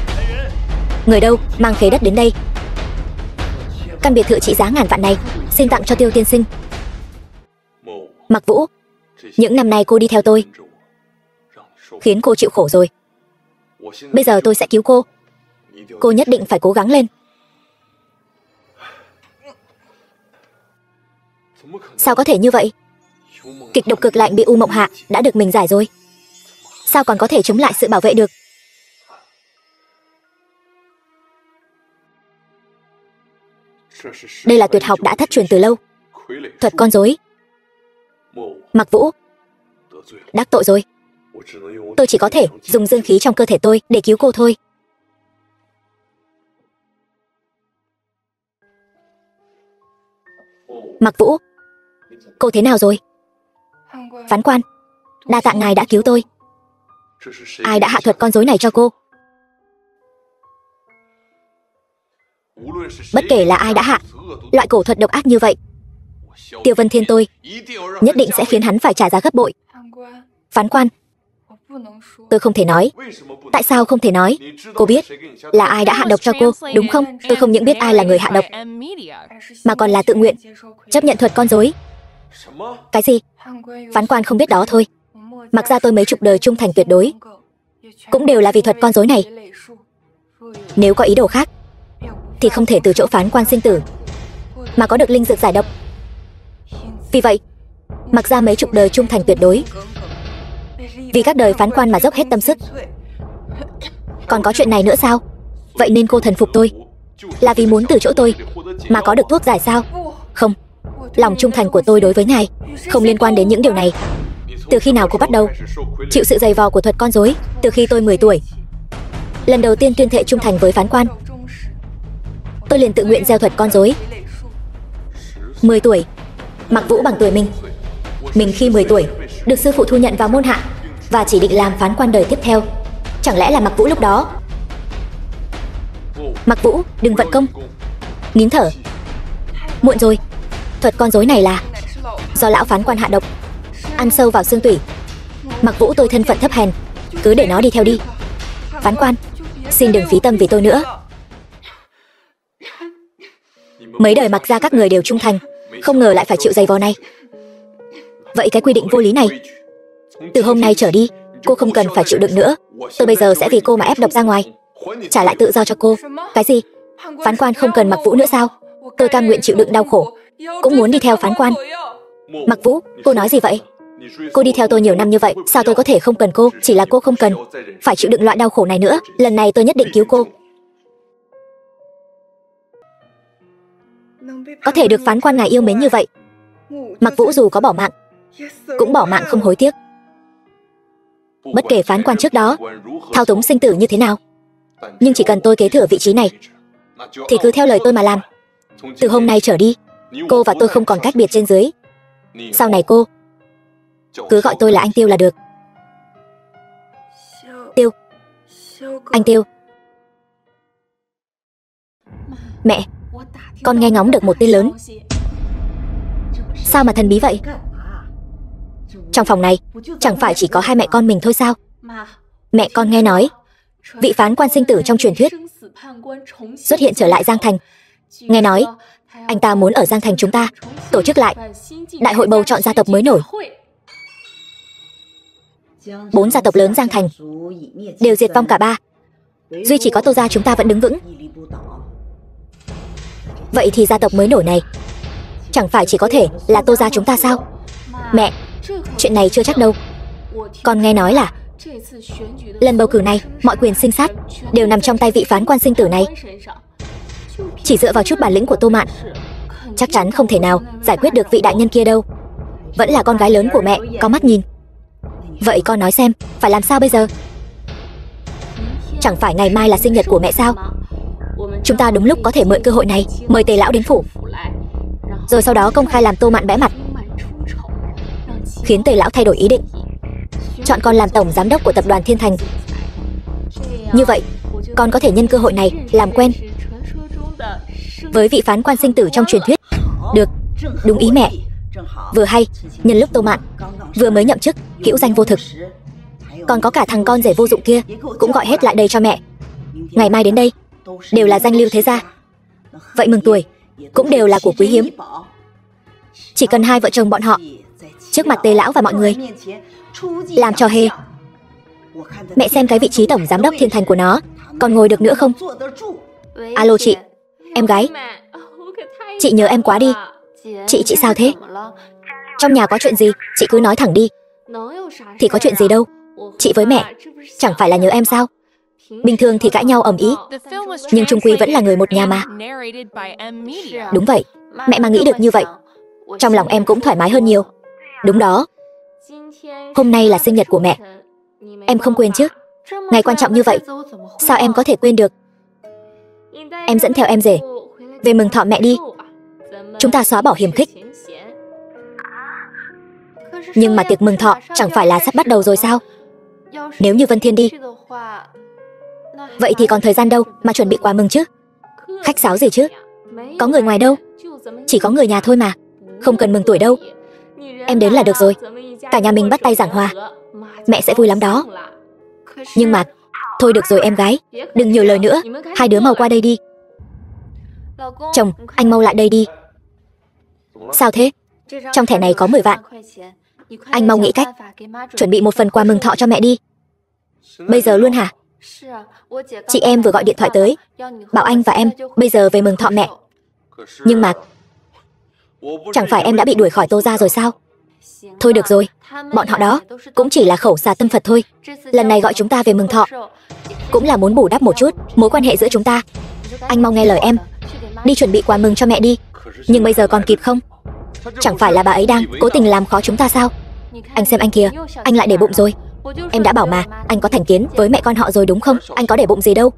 Người đâu mang phế đất đến đây? Căn biệt thự trị giá ngàn vạn này xin tặng cho Tiêu tiên sinh. Mặc Vũ, những năm nay cô đi theo tôi, khiến cô chịu khổ rồi. Bây giờ tôi sẽ cứu cô. Cô nhất định phải cố gắng lên. Sao có thể như vậy? Kịch độc cực lạnh bị U Mộng hạ đã được mình giải rồi, sao còn có thể chống lại sự bảo vệ được? Đây là tuyệt học đã thất truyền từ lâu, thuật con rối. Mặc Vũ, đắc tội rồi. Tôi chỉ có thể dùng dương khí trong cơ thể tôi để cứu cô thôi. Mặc Vũ, cô thế nào rồi? Phán quan, đa tạ ngài đã cứu tôi. Ai đã hạ thuật con rối này cho cô? Bất kể là ai đã hạ loại cổ thuật độc ác như vậy, Tiêu Vân Thiên tôi nhất định sẽ khiến hắn phải trả giá gấp bội. Phán quan, tôi không thể nói. Tại sao không thể nói? Cô biết là ai đã hạ độc cho cô, đúng không? Tôi không những biết ai là người hạ độc, mà còn là tự nguyện chấp nhận thuật con rối. Cái gì? Phán quan không biết đó thôi. Mặc ra tôi mấy chục đời trung thành tuyệt đối, cũng đều là vì thuật con rối này. Nếu có ý đồ khác thì không thể từ chỗ phán quan sinh tử mà có được linh dược giải độc. Vì vậy, mặc ra mấy chục đời trung thành tuyệt đối, vì các đời phán quan mà dốc hết tâm sức. Còn có chuyện này nữa sao? Vậy nên cô thần phục tôi là vì muốn từ chỗ tôi mà có được thuốc giải sao? Không, lòng trung thành của tôi đối với ngài không liên quan đến những điều này. Từ khi nào cô bắt đầu chịu sự giày vò của thuật con rối? Từ khi tôi 10 tuổi, lần đầu tiên tuyên thệ trung thành với phán quan, tôi liền tự nguyện gieo thuật con rối. 10 tuổi, Mặc Vũ bằng tuổi mình khi 10 tuổi được sư phụ thu nhận vào môn hạ và chỉ định làm phán quan đời tiếp theo. Chẳng lẽ là Mặc Vũ lúc đó? Mặc Vũ, đừng vận công. Nín thở. Muộn rồi. Thuật con rối này là do lão phán quan hạ độc, ăn sâu vào xương tủy. Mặc Vũ tôi thân phận thấp hèn, cứ để nó đi theo đi. Phán quan, xin đừng phí tâm vì tôi nữa. Mấy đời mặc ra các người đều trung thành, không ngờ lại phải chịu giày vò này. Vậy cái quy định vô lý này, từ hôm nay trở đi, cô không cần phải chịu đựng nữa. Tôi bây giờ sẽ vì cô mà ép độc ra ngoài, trả lại tự do cho cô. Cái gì? Phán quan không cần Mặc Vũ nữa sao? Tôi cam nguyện chịu đựng đau khổ, cũng muốn đi theo phán quan. Mặc Vũ, cô nói gì vậy? Cô đi theo tôi nhiều năm như vậy, sao tôi có thể không cần cô? Chỉ là cô không cần phải chịu đựng loại đau khổ này nữa. Lần này tôi nhất định cứu cô. Có thể được phán quan ngài yêu mến như vậy, Mặc Vũ dù có bỏ mạng, cũng bỏ mạng không hối tiếc. Bất kể phán quan trước đó thao túng sinh tử như thế nào, nhưng chỉ cần tôi kế thừa vị trí này, thì cứ theo lời tôi mà làm. Từ hôm nay trở đi, cô và tôi không còn cách biệt trên dưới. Sau này cô cứ gọi tôi là anh Tiêu là được. Tiêu. Anh Tiêu. Mẹ, con nghe ngóng được một tin lớn. Sao mà thần bí vậy? Trong phòng này chẳng phải chỉ có hai mẹ con mình thôi sao? Mẹ con nghe nói vị phán quan sinh tử trong truyền thuyết xuất hiện trở lại Giang Thành. Nghe nói anh ta muốn ở Giang Thành chúng ta tổ chức lại đại hội bầu chọn gia tộc mới nổi. 4 gia tộc lớn Giang Thành đều diệt vong cả 3, duy chỉ có Tô gia chúng ta vẫn đứng vững. Vậy thì gia tộc mới nổi này chẳng phải chỉ có thể là Tô gia chúng ta sao? Mẹ, chuyện này chưa chắc đâu. Con nghe nói là lần bầu cử này mọi quyền sinh sát đều nằm trong tay vị phán quan sinh tử này. Chỉ dựa vào chút bản lĩnh của Tô Mạn, chắc chắn không thể nào giải quyết được vị đại nhân kia đâu. Vẫn là con gái lớn của mẹ, có mắt nhìn. Vậy con nói xem, phải làm sao bây giờ? Chẳng phải ngày mai là sinh nhật của mẹ sao? Chúng ta đúng lúc có thể mượn cơ hội này mời Tề lão đến phủ, rồi sau đó công khai làm Tô Mạn bẽ mặt, khiến Tề lão thay đổi ý định, chọn con làm tổng giám đốc của tập đoàn Thiên Thành. Như vậy, con có thể nhân cơ hội này làm quen với vị phán quan sinh tử trong truyền thuyết. Được, đúng ý mẹ. Vừa hay, nhân lúc Tô Mạn vừa mới nhậm chức hữu danh vô thực, còn có cả thằng con rể vô dụng kia cũng gọi hết lại đây cho mẹ. Ngày mai đến đây đều là danh lưu thế gia, vậy mừng tuổi cũng đều là của quý hiếm. Chỉ cần hai vợ chồng bọn họ trước mặt Tề lão và mọi người làm trò hề. Mẹ xem cái vị trí tổng giám đốc Thiên Thành của nó còn ngồi được nữa không? Alo chị, em gái. Chị nhớ em quá đi. Chị sao thế? Trong nhà có chuyện gì chị cứ nói thẳng đi. Thì có chuyện gì đâu, chị với mẹ chẳng phải là nhớ em sao? Bình thường thì cãi nhau ầm ĩ, nhưng chung quy vẫn là người một nhà mà. Đúng vậy, mẹ mà nghĩ được như vậy, trong lòng em cũng thoải mái hơn nhiều. Đúng đó, hôm nay là sinh nhật của mẹ, em không quên chứ? Ngày quan trọng như vậy, sao em có thể quên được? Em dẫn theo em rể về mừng thọ mẹ đi. Chúng ta xóa bỏ hiềm khích. Nhưng mà tiệc mừng thọ chẳng phải là sắp bắt đầu rồi sao? Nếu như Vân Thiên đi, vậy thì còn thời gian đâu mà chuẩn bị quà mừng chứ? Khách sáo gì chứ? Có người ngoài đâu, chỉ có người nhà thôi mà, không cần mừng tuổi đâu. Em đến là được rồi, cả nhà mình bắt tay giảng hòa, mẹ sẽ vui lắm đó. Nhưng mà thôi được rồi em gái, đừng nhiều lời nữa, hai đứa mau qua đây đi. Chồng, anh mau lại đây đi. Sao thế? Trong thẻ này có 10 vạn, anh mau nghĩ cách chuẩn bị một phần quà mừng thọ cho mẹ đi. Bây giờ luôn hả? Chị em vừa gọi điện thoại tới, bảo anh và em bây giờ về mừng thọ mẹ. Nhưng mà chẳng phải em đã bị đuổi khỏi Tô gia rồi sao? Thôi được rồi, bọn họ đó cũng chỉ là khẩu xà tâm Phật thôi. Lần này gọi chúng ta về mừng thọ cũng là muốn bù đắp một chút mối quan hệ giữa chúng ta. Anh mau nghe lời em, đi chuẩn bị quà mừng cho mẹ đi. Nhưng bây giờ còn kịp không? Chẳng phải là bà ấy đang cố tình làm khó chúng ta sao? Anh xem anh kìa, anh lại để bụng rồi. Em đã bảo mà, anh có thành kiến với mẹ con họ rồi đúng không? Anh có để bụng gì đâu.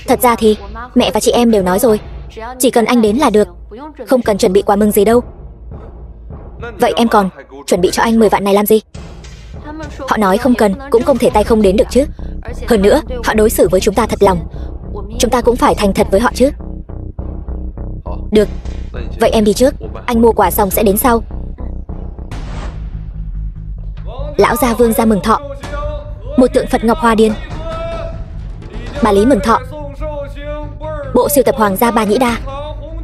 Thật ra thì mẹ và chị em đều nói rồi, chỉ cần anh đến là được, không cần chuẩn bị quà mừng gì đâu. Vậy em còn chuẩn bị cho anh 10 vạn này làm gì? Họ nói không cần cũng không thể tay không đến được chứ. Hơn nữa, họ đối xử với chúng ta thật lòng, chúng ta cũng phải thành thật với họ chứ. Được, vậy em đi trước, anh mua quà xong sẽ đến sau. Lão gia Vương ra mừng thọ, một tượng Phật Ngọc Hoa Điên. Bà Lý mừng thọ, bộ sưu tập Hoàng gia Bà Nhĩ Đa.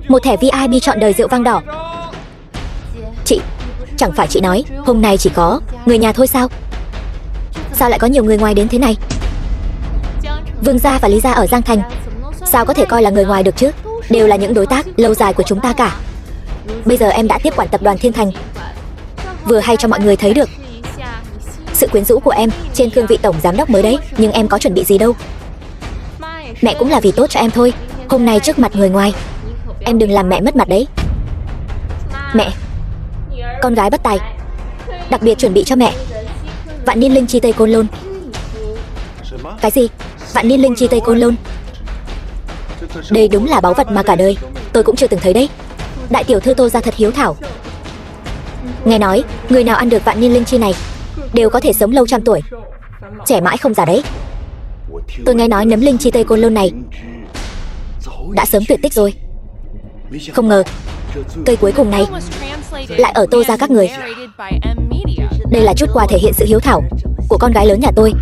Một thẻ VIP trọn đời rượu vang đỏ. Chị, chẳng phải chị nói hôm nay chỉ có người nhà thôi sao? Sao lại có nhiều người ngoài đến thế này? Vương gia và Lý gia ở Giang Thành, sao có thể coi là người ngoài được chứ? Đều là những đối tác lâu dài của chúng ta cả. Bây giờ em đã tiếp quản tập đoàn Thiên Thành, vừa hay cho mọi người thấy được sự quyến rũ của em trên cương vị tổng giám đốc mới đấy. Nhưng em có chuẩn bị gì đâu. Mẹ cũng là vì tốt cho em thôi. Hôm nay trước mặt người ngoài, em đừng làm mẹ mất mặt đấy. Mẹ, con gái bất tài, đặc biệt chuẩn bị cho mẹ Vạn Niên Linh Chi Tây Côn Lôn. Cái gì? Vạn Niên Linh Chi Tây Côn Lôn? Đây đúng là báu vật mà cả đời tôi cũng chưa từng thấy đấy. Đại tiểu thư Tô gia thật hiếu thảo. Nghe nói người nào ăn được Vạn Niên Linh Chi này đều có thể sống lâu trăm tuổi, trẻ mãi không già đấy. Tôi nghe nói nấm linh chi Tây Côn Lôn này đã sớm tuyệt tích rồi. Không ngờ cây cuối cùng này lại ở Tô gia các người. Đây là chút quà thể hiện sự hiếu thảo của con gái lớn nhà tôi.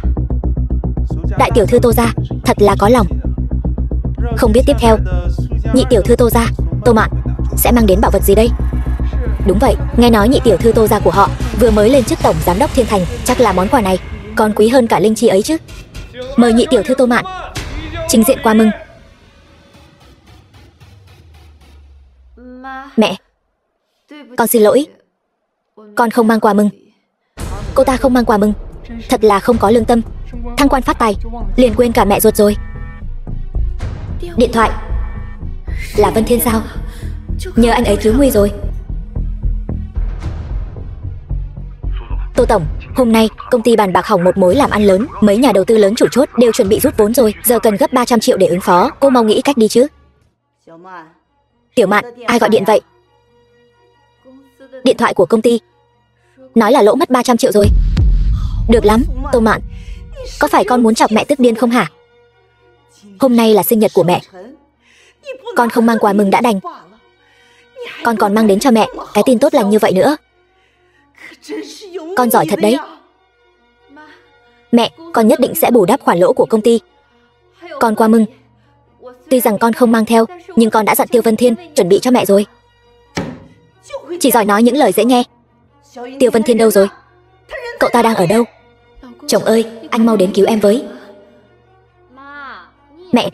Đại tiểu thư Tô gia thật là có lòng. Không biết tiếp theo nhị tiểu thư Tô gia, Tô Mạn sẽ mang đến bảo vật gì đây? Đúng vậy, nghe nói nhị tiểu thư Tô gia của họ vừa mới lên chức tổng giám đốc Thiên Thành, chắc là món quà này còn quý hơn cả linh chi ấy chứ. Mời nhị tiểu thư Tô Mạn trình diện qua mừng. Mẹ, con xin lỗi, con không mang quà mừng. Cô ta không mang quà mừng, thật là không có lương tâm. Thăng quan phát tài liền quên cả mẹ ruột rồi. Điện thoại là Vân Thiên sao? Nhờ anh ấy cứu nguy rồi. Tô tổng, hôm nay công ty bàn bạc hỏng một mối làm ăn lớn, mấy nhà đầu tư lớn chủ chốt đều chuẩn bị rút vốn rồi, giờ cần gấp 300 triệu để ứng phó. Cô mau nghĩ cách đi chứ. Tiểu Mạn, ai gọi điện vậy? Điện thoại của công ty nói là lỗ mất 300 triệu rồi. Được lắm, Tô Mạn, có phải con muốn chọc mẹ tức điên không hả? Hôm nay là sinh nhật của mẹ, con không mang quà mừng đã đành, con còn mang đến cho mẹ cái tin tốt lành như vậy nữa. Con giỏi thật đấy. Mẹ, con nhất định sẽ bù đắp khoản lỗ của công ty. Còn quà mừng, tuy rằng con không mang theo, nhưng con đã dặn Tiêu Vân Thiên chuẩn bị cho mẹ rồi. Chỉ giỏi nói những lời dễ nghe. Tiêu Vân Thiên đâu rồi? Cậu ta đang ở đâu? Chồng ơi, anh mau đến cứu em với.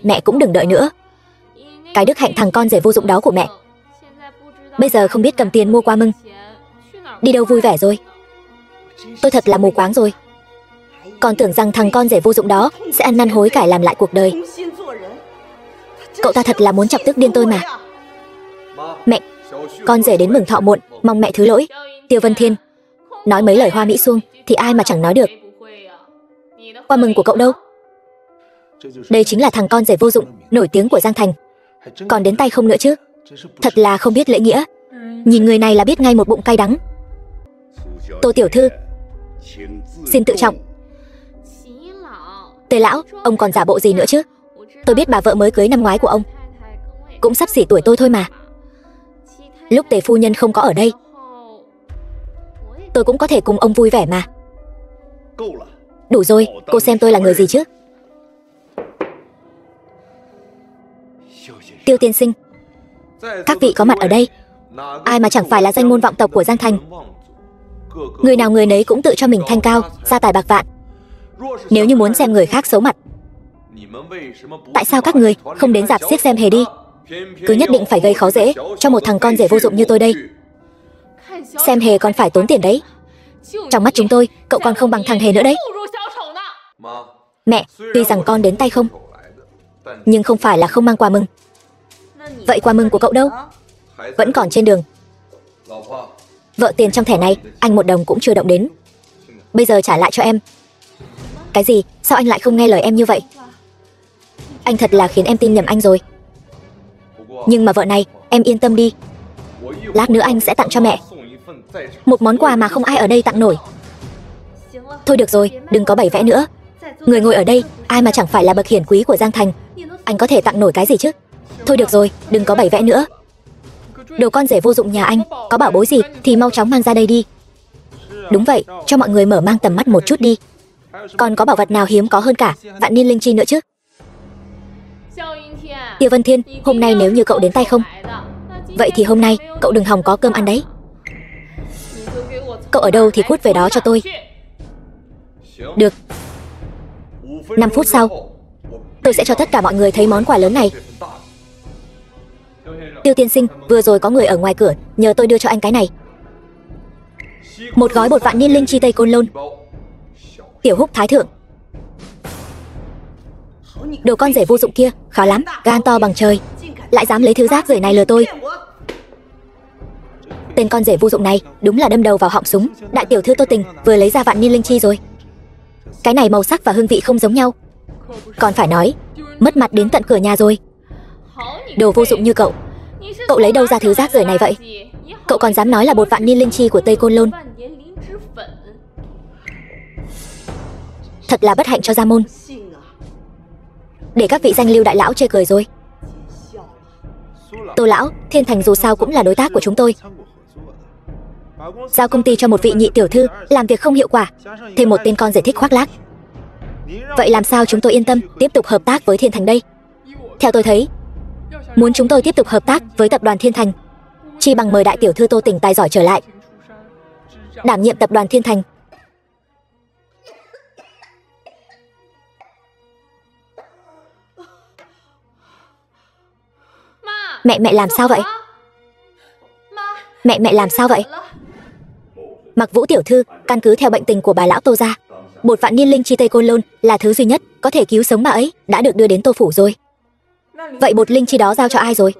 Mẹ cũng đừng đợi nữa. Cái đức hạnh thằng con rể vô dụng đó của mẹ bây giờ không biết cầm tiền mua quà mừng, đi đâu vui vẻ rồi. Tôi thật là mù quáng rồi. Còn tưởng rằng thằng con rể vô dụng đó sẽ ăn năn hối cải làm lại cuộc đời. Cậu ta thật là muốn chọc tức điên tôi mà. Mẹ, con rể đến mừng thọ muộn, mong mẹ thứ lỗi. Tiêu Vân Thiên nói mấy lời hoa mỹ xuông thì ai mà chẳng nói được. Quà mừng của cậu đâu? Đây chính là thằng con rể vô dụng nổi tiếng của Giang Thành, còn đến tay không nữa chứ. Thật là không biết lễ nghĩa. Nhìn người này là biết ngay một bụng cay đắng. Tô tiểu thư, xin tự trọng. Tề lão, ông còn giả bộ gì nữa chứ? Tôi biết bà vợ mới cưới năm ngoái của ông cũng sắp xỉ tuổi tôi thôi mà. Lúc Tề phu nhân không có ở đây, tôi cũng có thể cùng ông vui vẻ mà. Đủ rồi, cô xem tôi là người gì chứ? Tiêu tiên sinh, các vị có mặt ở đây, ai mà chẳng phải là danh môn vọng tộc của Giang Thành. Người nào người nấy cũng tự cho mình thanh cao, gia tài bạc vạn. Nếu như muốn xem người khác xấu mặt, tại sao các người không đến rạp xiếc xem hề đi? Cứ nhất định phải gây khó dễ cho một thằng con rể vô dụng như tôi đây. Xem hề còn phải tốn tiền đấy. Trong mắt chúng tôi, cậu còn không bằng thằng hề nữa đấy. Mẹ, tuy rằng con đến tay không, nhưng không phải là không mang quà mừng. Vậy quà mừng của cậu đâu? Vẫn còn trên đường. Vợ, tiền trong thẻ này anh một đồng cũng chưa động đến, bây giờ trả lại cho em. Cái gì? Sao anh lại không nghe lời em như vậy? Anh thật là khiến em tin nhầm anh rồi. Nhưng mà vợ này, em yên tâm đi, lát nữa anh sẽ tặng cho mẹ một món quà mà không ai ở đây tặng nổi. Thôi được rồi, đừng có bày vẽ nữa. Người ngồi ở đây, ai mà chẳng phải là bậc hiển quý của Giang Thành. Anh có thể tặng nổi cái gì chứ? Thôi được rồi, đừng có bày vẽ nữa. Đồ con rể vô dụng nhà anh, có bảo bối gì thì mau chóng mang ra đây đi. Đúng vậy, cho mọi người mở mang tầm mắt một chút đi. Còn có bảo vật nào hiếm có hơn cả Vạn Niên Linh Chi nữa chứ? Tiêu Vân Thiên, hôm nay nếu như cậu đến tay không, Vậy thì hôm nay cậu đừng hòng có cơm ăn đấy. Cậu ở đâu thì cút về đó cho tôi. Được. 5 phút sau, tôi sẽ cho tất cả mọi người thấy món quà lớn này. Tiêu tiên sinh, vừa rồi có người ở ngoài cửa nhờ tôi đưa cho anh cái này. Một gói bột vạn niên linh chi Tây Côn Lôn. Tiểu Húc Thái Thượng. Đồ con rể vô dụng kia, khá lắm, gan to bằng trời, lại dám lấy thứ rác rưởi này lừa tôi. Tên con rể vô dụng này đúng là đâm đầu vào họng súng. Đại tiểu thư Tô Tình vừa lấy ra vạn niên linh chi rồi. Cái này màu sắc và hương vị không giống nhau. Còn phải nói, mất mặt đến tận cửa nhà rồi. Đồ vô dụng như cậu, cậu lấy đâu ra thứ rác rưởi này vậy? Cậu còn dám nói là bột vạn niên linh chi của Tây Côn Lôn. Thật là bất hạnh cho gia môn. Để các vị danh lưu đại lão chê cười rồi. Tô lão, Thiên Thành dù sao cũng là đối tác của chúng tôi. Giao công ty cho một vị nhị tiểu thư làm việc không hiệu quả, thêm một tên con rể thích khoác lác. Vậy làm sao chúng tôi yên tâm tiếp tục hợp tác với Thiên Thành đây? Theo tôi thấy, muốn chúng tôi tiếp tục hợp tác với tập đoàn Thiên Thành, chi bằng mời đại tiểu thư Tô Tình tài giỏi trở lại, đảm nhiệm tập đoàn Thiên Thành. Mẹ làm sao vậy? Mẹ làm sao vậy? Mặc Vũ tiểu thư, căn cứ theo bệnh tình của bà lão Tô gia, bột vạn niên linh chi Tây Côn Lôn là thứ duy nhất có thể cứu sống bà ấy, đã được đưa đến Tô phủ rồi. Vậy bột linh chi đó giao cho ai rồi?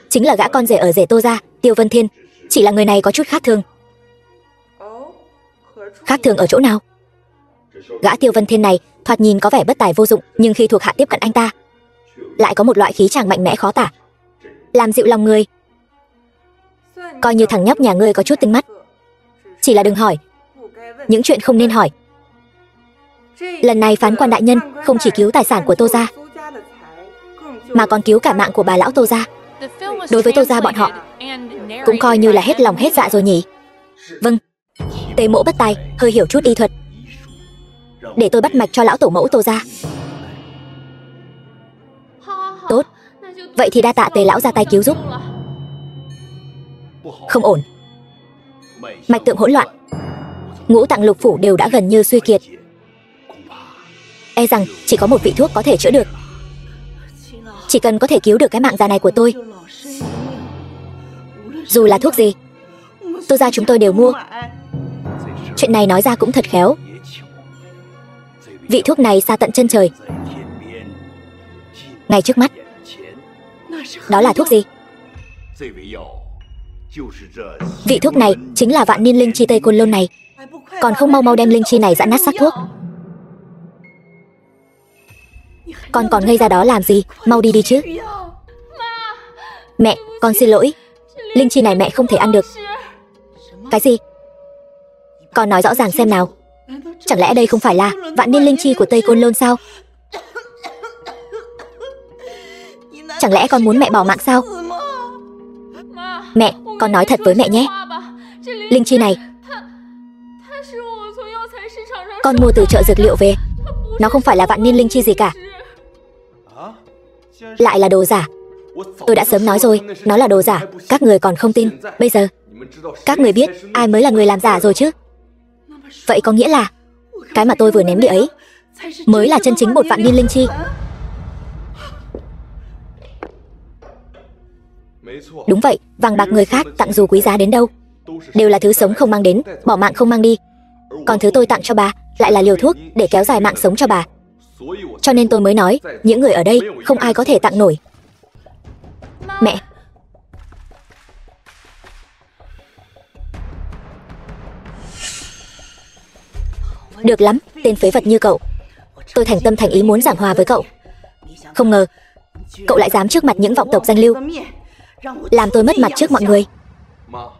Chính là gã con rể ở rể Tô gia, Tiêu Vân Thiên. Chỉ là người này có chút khác thường. Khác thường ở chỗ nào? Gã Tiêu Vân Thiên này thoạt nhìn có vẻ bất tài vô dụng, nhưng khi thuộc hạ tiếp cận anh ta lại có một loại khí chàng mạnh mẽ khó tả, làm dịu lòng người. Coi như thằng nhóc nhà ngươi có chút tinh mắt, chỉ là đừng hỏi những chuyện không nên hỏi. Lần này phán quan đại nhân không chỉ cứu tài sản của Tô gia, mà còn cứu cả mạng của bà lão Tô gia. Đối với Tô gia bọn họ cũng coi như là hết lòng hết dạ rồi nhỉ? Vâng, Tề mỗ bất tài, hơi hiểu chút y thuật, để tôi bắt mạch cho lão tổ mẫu Tô gia. Tốt, vậy thì đa tạ Tề lão ra tay cứu giúp. Không ổn, mạch tượng hỗn loạn, ngũ tạng lục phủ đều đã gần như suy kiệt. E rằng chỉ có một vị thuốc có thể chữa được. Chỉ cần có thể cứu được cái mạng già này của tôi, dù là thuốc gì, Tô gia chúng tôi đều mua. Chuyện này nói ra cũng thật khéo. Vị thuốc này xa tận chân trời, ngay trước mắt. Đó là thuốc gì? Vị thuốc này chính là vạn niên linh chi Tây Côn Lôn này. Còn không mau mau đem linh chi này giã nát xác thuốc. Con còn ngây ra đó làm gì? Mau đi đi chứ. Mẹ, con xin lỗi. Linh chi này mẹ không thể ăn được. Cái gì? Con nói rõ ràng xem nào. Chẳng lẽ đây không phải là vạn niên linh chi của Tây Côn Lôn sao? Chẳng lẽ con muốn mẹ bỏ mạng sao? Mẹ, con nói thật với mẹ nhé. Linh chi này con mua từ chợ dược liệu về. Nó không phải là vạn niên linh chi gì cả. Lại là đồ giả. Tôi đã sớm nói rồi, nó là đồ giả. Các người còn không tin. Bây giờ các người biết ai mới là người làm giả rồi chứ. Vậy có nghĩa là cái mà tôi vừa ném đi ấy mới là chân chính bột vạn niên linh chi. Đúng vậy, vàng bạc người khác tặng dù quý giá đến đâu đều là thứ sống không mang đến, bỏ mạng không mang đi. Còn thứ tôi tặng cho bà lại là liều thuốc để kéo dài mạng sống cho bà. Cho nên tôi mới nói, những người ở đây không ai có thể tặng nổi. Mẹ. Được lắm, tên phế vật như cậu. Tôi thành tâm thành ý muốn giảng hòa với cậu. Không ngờ cậu lại dám trước mặt những vọng tộc danh lưu làm tôi mất mặt trước mọi người.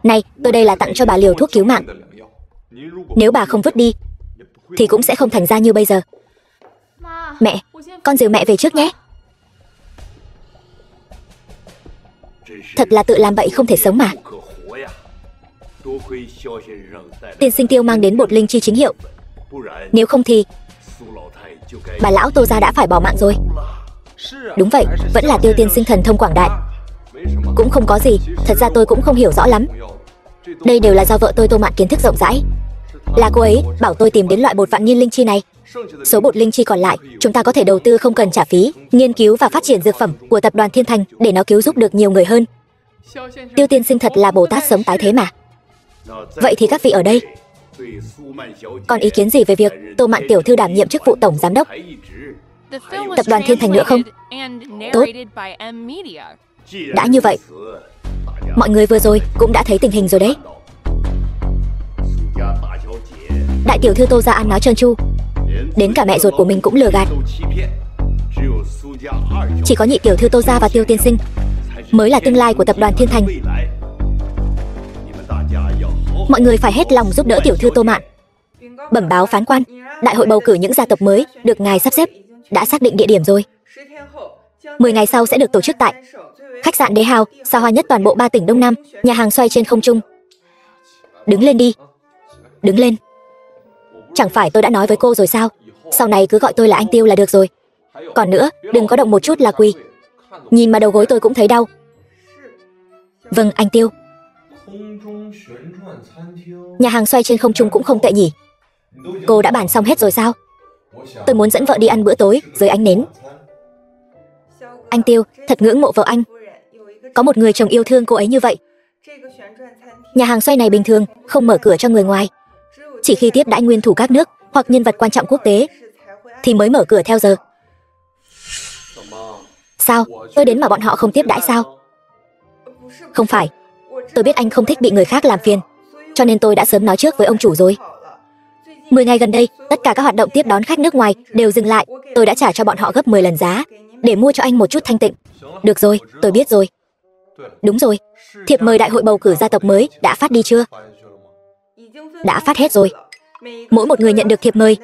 Này, tôi đây là tặng cho bà liều thuốc cứu mạng. Nếu bà không vứt đi thì cũng sẽ không thành ra như bây giờ. Mẹ, con dìu mẹ về trước nhé. Thật là tự làm bậy không thể sống mà. Tiên sinh Tiêu mang đến bột linh chi chính hiệu. Nếu không thì bà lão Tô gia đã phải bỏ mạng rồi. Đúng vậy, vẫn là Tiêu tiên sinh thần thông quảng đại. Cũng không có gì, thật ra tôi cũng không hiểu rõ lắm. Đây đều là do vợ tôi Tô Mạn kiến thức rộng rãi. Là cô ấy bảo tôi tìm đến loại bột vạn niên linh chi này. Số bột linh chi còn lại, chúng ta có thể đầu tư không cần trả phí, nghiên cứu và phát triển dược phẩm của tập đoàn Thiên Thành để nó cứu giúp được nhiều người hơn. Tiêu tiên sinh thật là Bồ Tát sống tái thế mà. Vậy thì các vị ở đây còn ý kiến gì về việc Tô Mạn tiểu thư đảm nhiệm chức vụ tổng giám đốc tập đoàn Thiên Thành nữa không? Tốt. Đã như vậy, mọi người vừa rồi cũng đã thấy tình hình rồi đấy. Đại tiểu thư Tô Gia An nói trơn tru, đến cả mẹ ruột của mình cũng lừa gạt. Chỉ có nhị tiểu thư Tô Gia và Tiêu tiên sinh mới là tương lai của tập đoàn Thiên Thành. Mọi người phải hết lòng giúp đỡ tiểu thư Tô Mạn. Bẩm báo phán quan, đại hội bầu cử những gia tộc mới được ngài sắp xếp đã xác định địa điểm rồi. 10 ngày sau sẽ được tổ chức tại khách sạn Đế Hào, xa hoa nhất toàn bộ 3 tỉnh Đông Nam, nhà hàng xoay trên không trung. Đứng lên đi. Đứng lên. Chẳng phải tôi đã nói với cô rồi sao? Sau này cứ gọi tôi là anh Tiêu là được rồi. Còn nữa, đừng có động một chút là quỳ. Nhìn mà đầu gối tôi cũng thấy đau. Vâng, anh Tiêu. Nhà hàng xoay trên không trung cũng không tệ nhỉ. Cô đã bàn xong hết rồi sao? Tôi muốn dẫn vợ đi ăn bữa tối dưới ánh nến. Anh Tiêu, thật ngưỡng mộ vợ anh. Có một người chồng yêu thương cô ấy như vậy. Nhà hàng xoay này bình thường không mở cửa cho người ngoài, chỉ khi tiếp đãi nguyên thủ các nước hoặc nhân vật quan trọng quốc tế thì mới mở cửa theo giờ. Sao? Tôi đến mà bọn họ không tiếp đãi sao? Không phải. Tôi biết anh không thích bị người khác làm phiền, cho nên tôi đã sớm nói trước với ông chủ rồi. 10 ngày gần đây, tất cả các hoạt động tiếp đón khách nước ngoài đều dừng lại. Tôi đã trả cho bọn họ gấp 10 lần giá để mua cho anh một chút thanh tịnh. Được rồi, tôi biết rồi. Đúng rồi, thiệp mời đại hội bầu cử gia tộc mới đã phát đi chưa? Đã phát hết rồi. Mỗi một người nhận được thiệp mời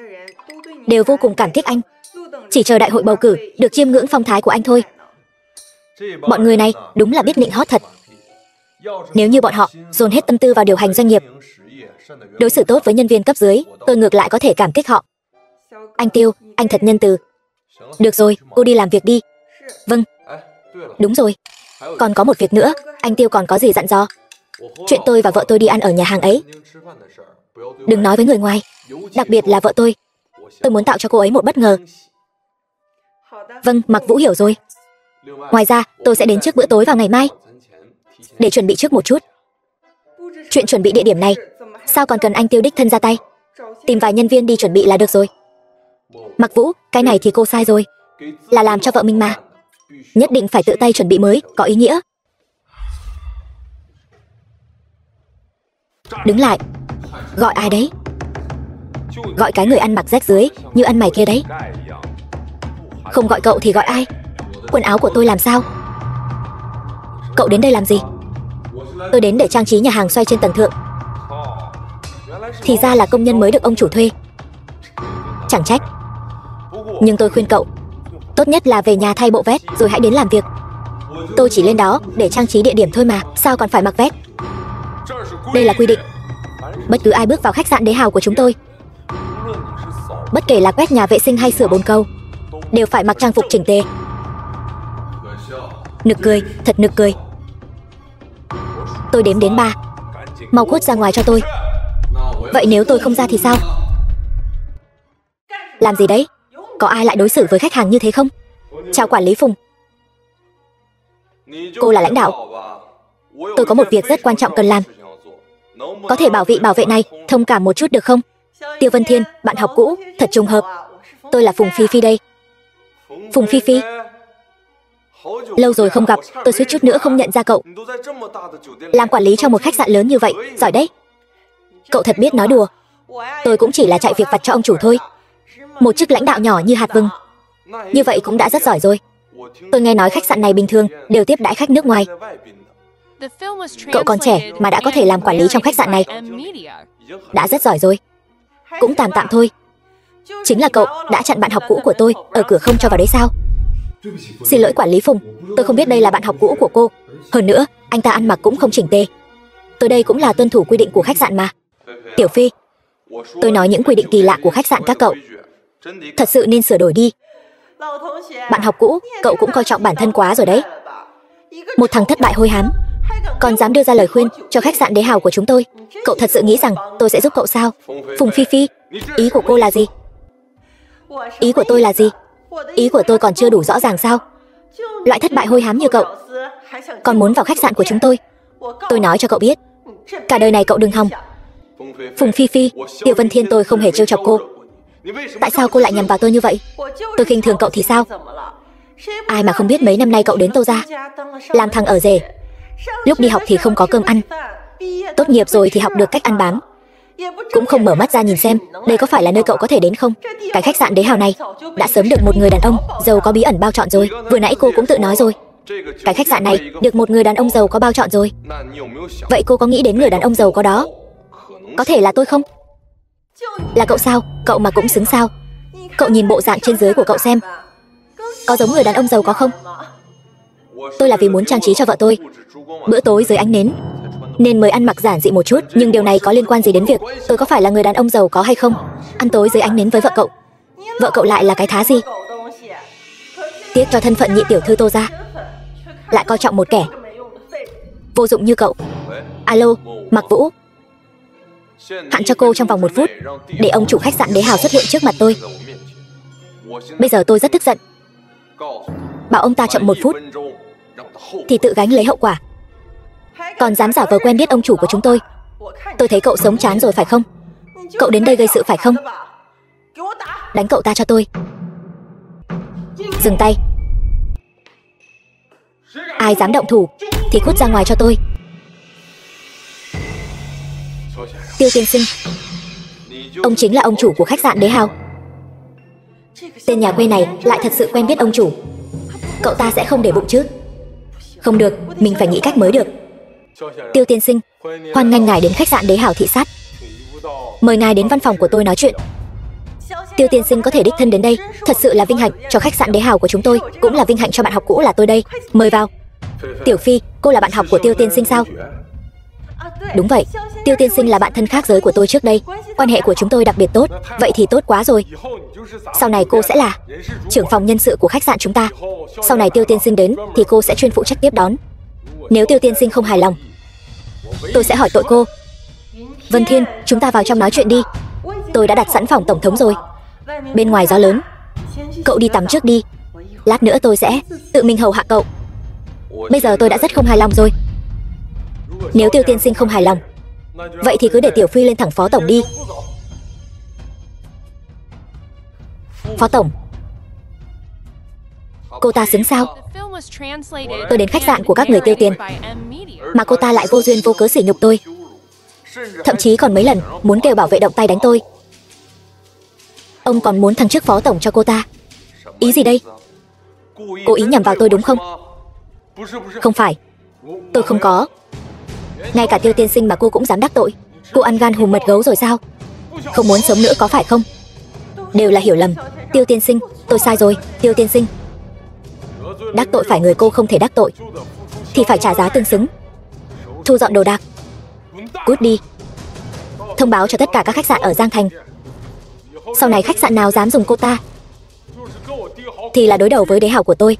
đều vô cùng cảm kích anh, chỉ chờ đại hội bầu cử được chiêm ngưỡng phong thái của anh thôi. Bọn người này đúng là biết nịnh hót thật. Nếu như bọn họ dồn hết tâm tư vào điều hành doanh nghiệp, đối xử tốt với nhân viên cấp dưới, tôi ngược lại có thể cảm kích họ. Anh Tiêu, anh thật nhân từ. Được rồi, cô đi làm việc đi. Vâng. Đúng rồi, còn có một việc nữa, anh Tiêu còn có gì dặn dò? Chuyện tôi và vợ tôi đi ăn ở nhà hàng ấy, đừng nói với người ngoài, đặc biệt là vợ tôi. Tôi muốn tạo cho cô ấy một bất ngờ. Vâng, Mạc Vũ hiểu rồi. Ngoài ra, tôi sẽ đến trước bữa tối vào ngày mai để chuẩn bị trước một chút. Chuyện chuẩn bị địa điểm này, sao còn cần anh Tiêu đích thân ra tay? Tìm vài nhân viên đi chuẩn bị là được rồi. Mạc Vũ, cái này thì cô sai rồi. Là làm cho vợ mình mà. Nhất định phải tự tay chuẩn bị mới có ý nghĩa. Đứng lại. Gọi ai đấy? Gọi cái người ăn mặc rách rưới như ăn mày kia đấy. Không gọi cậu thì gọi ai? Quần áo của tôi làm sao? Cậu đến đây làm gì? Tôi đến để trang trí nhà hàng xoay trên tầng thượng. Thì ra là công nhân mới được ông chủ thuê. Chẳng trách. Nhưng tôi khuyên cậu, tốt nhất là về nhà thay bộ vest rồi hãy đến làm việc. Tôi chỉ lên đó để trang trí địa điểm thôi mà, sao còn phải mặc vest? Đây là quy định. Bất cứ ai bước vào khách sạn Đế Hào của chúng tôi, bất kể là quét nhà vệ sinh hay sửa bồn cầu, đều phải mặc trang phục chỉnh tề. Nực cười, thật nực cười. Tôi đếm đến 3. Mau cút ra ngoài cho tôi. Vậy nếu tôi không ra thì sao? Làm gì đấy? Có ai lại đối xử với khách hàng như thế không? Chào quản lý Phùng. Cô là lãnh đạo. Tôi có một việc rất quan trọng cần làm. Có thể bảo vệ này thông cảm một chút được không? Tiêu Vân Thiên, bạn học cũ, thật trùng hợp. Tôi là Phùng Phi Phi đây. Phùng Phi Phi. Lâu rồi không gặp, tôi suýt chút nữa không nhận ra cậu. Làm quản lý cho một khách sạn lớn như vậy, giỏi đấy. Cậu thật biết nói đùa. Tôi cũng chỉ là chạy việc vặt cho ông chủ thôi. Một chức lãnh đạo nhỏ như hạt vừng, như vậy cũng đã rất giỏi rồi. Tôi nghe nói khách sạn này bình thường đều tiếp đãi khách nước ngoài. Cậu còn trẻ mà đã có thể làm quản lý trong khách sạn này, đã rất giỏi rồi. Cũng tạm tạm thôi. Chính là cậu đã chặn bạn học cũ của tôi ở cửa không cho vào đấy sao? Xin lỗi quản lý Phùng, tôi không biết đây là bạn học cũ của cô. Hơn nữa, anh ta ăn mặc cũng không chỉnh tề. Tôi đây cũng là tuân thủ quy định của khách sạn mà. Tiểu Phi, tôi nói những quy định kỳ lạ của khách sạn các cậu thật sự nên sửa đổi đi. Bạn học cũ, cậu cũng coi trọng bản thân quá rồi đấy. Một thằng thất bại hôi hám, còn dám đưa ra lời khuyên cho khách sạn Đế Hào của chúng tôi. Cậu thật sự nghĩ rằng tôi sẽ giúp cậu sao? Phùng Phi Phi, ý của cô là gì? Ý của tôi là gì? Ý của tôi còn chưa đủ rõ ràng sao? Loại thất bại hôi hám như cậu còn muốn vào khách sạn của chúng tôi. Tôi nói cho cậu biết, cả đời này cậu đừng hòng. Phùng Phi Phi, Tiêu Vân Thiên tôi không hề trêu chọc cô. Tại sao cô lại nhằm vào tôi như vậy? Tôi khinh thường cậu thì sao? Ai mà không biết mấy năm nay cậu đến Tô gia làm thằng ở rể. Lúc đi học thì không có cơm ăn, tốt nghiệp rồi thì học được cách ăn bám, cũng không mở mắt ra nhìn xem đây có phải là nơi cậu có thể đến không. Cái khách sạn Đế Hào này đã sớm được một người đàn ông giàu có bí ẩn bao trọn rồi. Vừa nãy cô cũng tự nói rồi, cái khách sạn này được một người đàn ông giàu có bao trọn rồi. Vậy cô có nghĩ đến người đàn ông giàu có đó có thể là tôi không? Là cậu sao? Cậu mà cũng xứng sao? Cậu nhìn bộ dạng trên dưới của cậu xem, có giống người đàn ông giàu có không? Tôi là vì muốn trang trí cho vợ tôi bữa tối dưới ánh nến nên mới ăn mặc giản dị một chút. Nhưng điều này có liên quan gì đến việc tôi có phải là người đàn ông giàu có hay không? Ăn tối dưới ánh nến với vợ cậu, vợ cậu lại là cái thá gì? Tiếc cho thân phận nhị tiểu thư Tô gia lại coi trọng một kẻ vô dụng như cậu. Alo, Mạc Vũ, hạn cho cô trong vòng 1 phút để ông chủ khách sạn Đế Hào xuất hiện trước mặt tôi. Bây giờ tôi rất tức giận, bảo ông ta chậm 1 phút thì tự gánh lấy hậu quả. Còn dám giả vờ quen biết ông chủ của chúng tôi. Tôi thấy cậu sống chán rồi phải không? Cậu đến đây gây sự phải không? Đánh cậu ta cho tôi. Dừng tay. Ai dám động thủ thì cút ra ngoài cho tôi. Tiêu tiên sinh, ông chính là ông chủ của khách sạn Đế Hào. Tên nhà quê này lại thật sự quen biết ông chủ. Cậu ta sẽ không để bụng chứ? Không được, mình phải nghĩ cách mới được. Tiêu tiên sinh, hoan nghênh ngài đến khách sạn Đế Hào thị sát. Mời ngài đến văn phòng của tôi nói chuyện. Tiêu tiên sinh có thể đích thân đến đây, thật sự là vinh hạnh cho khách sạn Đế Hào của chúng tôi, cũng là vinh hạnh cho bạn học cũ là tôi đây. Mời vào. Tiểu Phi, cô là bạn học của Tiêu tiên sinh sao? Đúng vậy, Tiêu tiên sinh là bạn thân khác giới của tôi trước đây, quan hệ của chúng tôi đặc biệt tốt. Vậy thì tốt quá rồi. Sau này cô sẽ là trưởng phòng nhân sự của khách sạn chúng ta. Sau này Tiêu tiên sinh đến thì cô sẽ chuyên phụ trách tiếp đón. Nếu Tiêu tiên sinh không hài lòng, tôi sẽ hỏi tội cô. Vân Thiên, chúng ta vào trong nói chuyện đi. Tôi đã đặt sẵn phòng tổng thống rồi. Bên ngoài gió lớn, cậu đi tắm trước đi. Lát nữa tôi sẽ tự mình hầu hạ cậu. Bây giờ tôi đã rất không hài lòng rồi. Nếu Tiêu tiên sinh không hài lòng, vậy thì cứ để Tiểu Phi lên thẳng phó tổng đi. Phó tổng, cô ta xứng sao? Tôi đến khách sạn của các người tiêu tiền mà cô ta lại vô duyên vô cớ sỉ nhục tôi, thậm chí còn mấy lần muốn kêu bảo vệ động tay đánh tôi. Ông còn muốn thăng chức phó tổng cho cô ta. Ý gì đây? Cố ý nhằm vào tôi đúng không? Không phải, tôi không có. Ngay cả Tiêu tiên sinh mà cô cũng dám đắc tội. Cô ăn gan hùm mật gấu rồi sao? Không muốn sống nữa có phải không? Đều là hiểu lầm. Tiêu tiên sinh, tôi sai rồi. Tiêu tiên sinh, đắc tội phải người cô không thể đắc tội thì phải trả giá tương xứng. Thu dọn đồ đạc, cút đi. Thông báo cho tất cả các khách sạn ở Giang Thành, sau này khách sạn nào dám dùng cô ta thì là đối đầu với Đế Hào của tôi.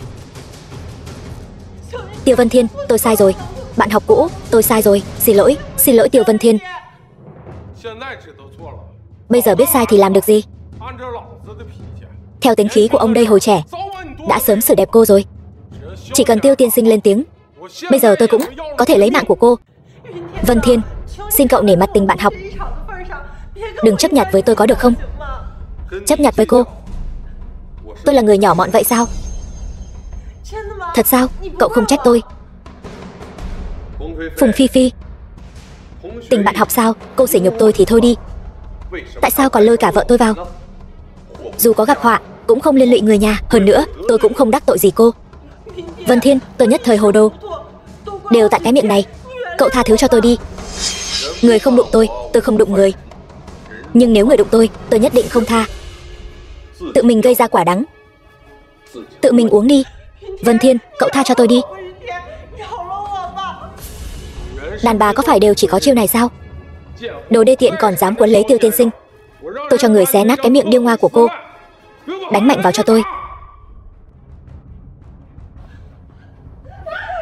Tiêu Vân Thiên, tôi sai rồi. Bạn học cũ, tôi sai rồi. Xin lỗi Tiêu Vân Thiên. Bây giờ biết sai thì làm được gì? Theo tính khí của ông đây hồi trẻ đã sớm xử đẹp cô rồi. Chỉ cần Tiêu tiên sinh lên tiếng, bây giờ tôi cũng có thể lấy mạng của cô. Vân Thiên, xin cậu nể mặt tình bạn học, đừng chấp nhặt với tôi có được không? Chấp nhặt với cô? Tôi là người nhỏ mọn vậy sao? Thật sao? Cậu không trách tôi. Phùng Phi Phi, tình bạn học sao? Cô sỉ nhục tôi thì thôi đi, tại sao còn lôi cả vợ tôi vào? Dù có gặp họa cũng không liên lụy người nhà. Hơn nữa tôi cũng không đắc tội gì cô. Vân Thiên, tôi nhất thời hồ đồ, đều tại cái miệng này. Cậu tha thứ cho tôi đi. Người không đụng tôi không đụng người. Nhưng nếu người đụng tôi nhất định không tha. Tự mình gây ra quả đắng, tự mình uống đi. Vân Thiên, cậu tha cho tôi đi. Đàn bà có phải đều chỉ có chiêu này sao? Đồ đê tiện còn dám quấn lấy Tiêu tiên sinh. Tôi cho người xé nát cái miệng điêu ngoa của cô. Đánh mạnh vào cho tôi.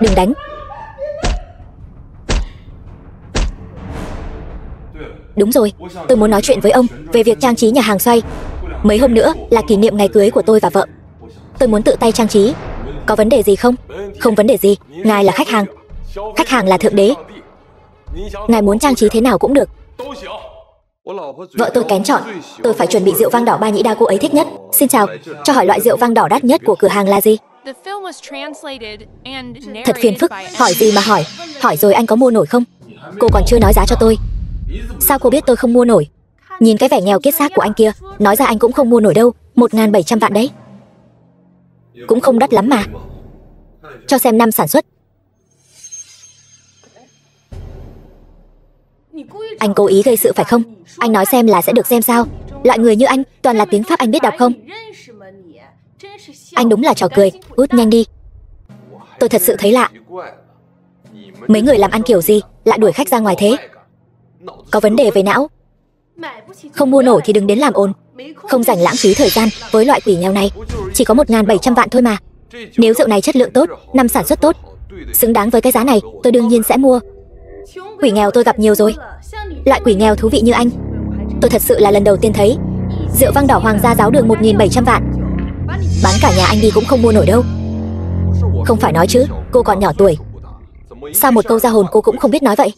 Đừng đánh. Đúng rồi, tôi muốn nói chuyện với ông về việc trang trí nhà hàng xoay. Mấy hôm nữa là kỷ niệm ngày cưới của tôi và vợ. Tôi muốn tự tay trang trí. Có vấn đề gì không? Không vấn đề gì, ngài là khách hàng. Khách hàng là thượng đế. Ngài muốn trang trí thế nào cũng được. Vợ tôi kén chọn. Tôi phải chuẩn bị rượu vang đỏ ba nhĩ đa cô ấy thích nhất. Xin chào, cho hỏi loại rượu vang đỏ đắt nhất của cửa hàng là gì? Thật phiền phức, hỏi gì mà hỏi. Hỏi rồi anh có mua nổi không? Cô còn chưa nói giá cho tôi. Sao cô biết tôi không mua nổi? Nhìn cái vẻ nghèo kiết xác của anh kia, nói ra anh cũng không mua nổi đâu. 1.700 vạn đấy. Cũng không đắt lắm mà. Cho xem năm sản xuất. Anh cố ý gây sự phải không? Anh nói xem là sẽ được xem sao? Loại người như anh, toàn là tiếng Pháp anh biết đọc không? Anh đúng là trò cười, út nhanh đi. Tôi thật sự thấy lạ. Mấy người làm ăn kiểu gì, lại đuổi khách ra ngoài thế? Có vấn đề về não. Không mua nổi thì đừng đến làm ồn. Không rảnh lãng phí thời gian với loại quỷ nghèo này. Chỉ có 1.700 vạn thôi mà. Nếu rượu này chất lượng tốt, năm sản xuất tốt, xứng đáng với cái giá này, tôi đương nhiên sẽ mua. Quỷ nghèo tôi gặp nhiều rồi. Loại quỷ nghèo thú vị như anh, tôi thật sự là lần đầu tiên thấy. Rượu vang đỏ Hoàng gia giáo đường 1.700 vạn. Bán cả nhà anh đi cũng không mua nổi đâu. Không phải nói chứ, cô còn nhỏ tuổi. Sao một câu ra hồn cô cũng không biết nói vậy?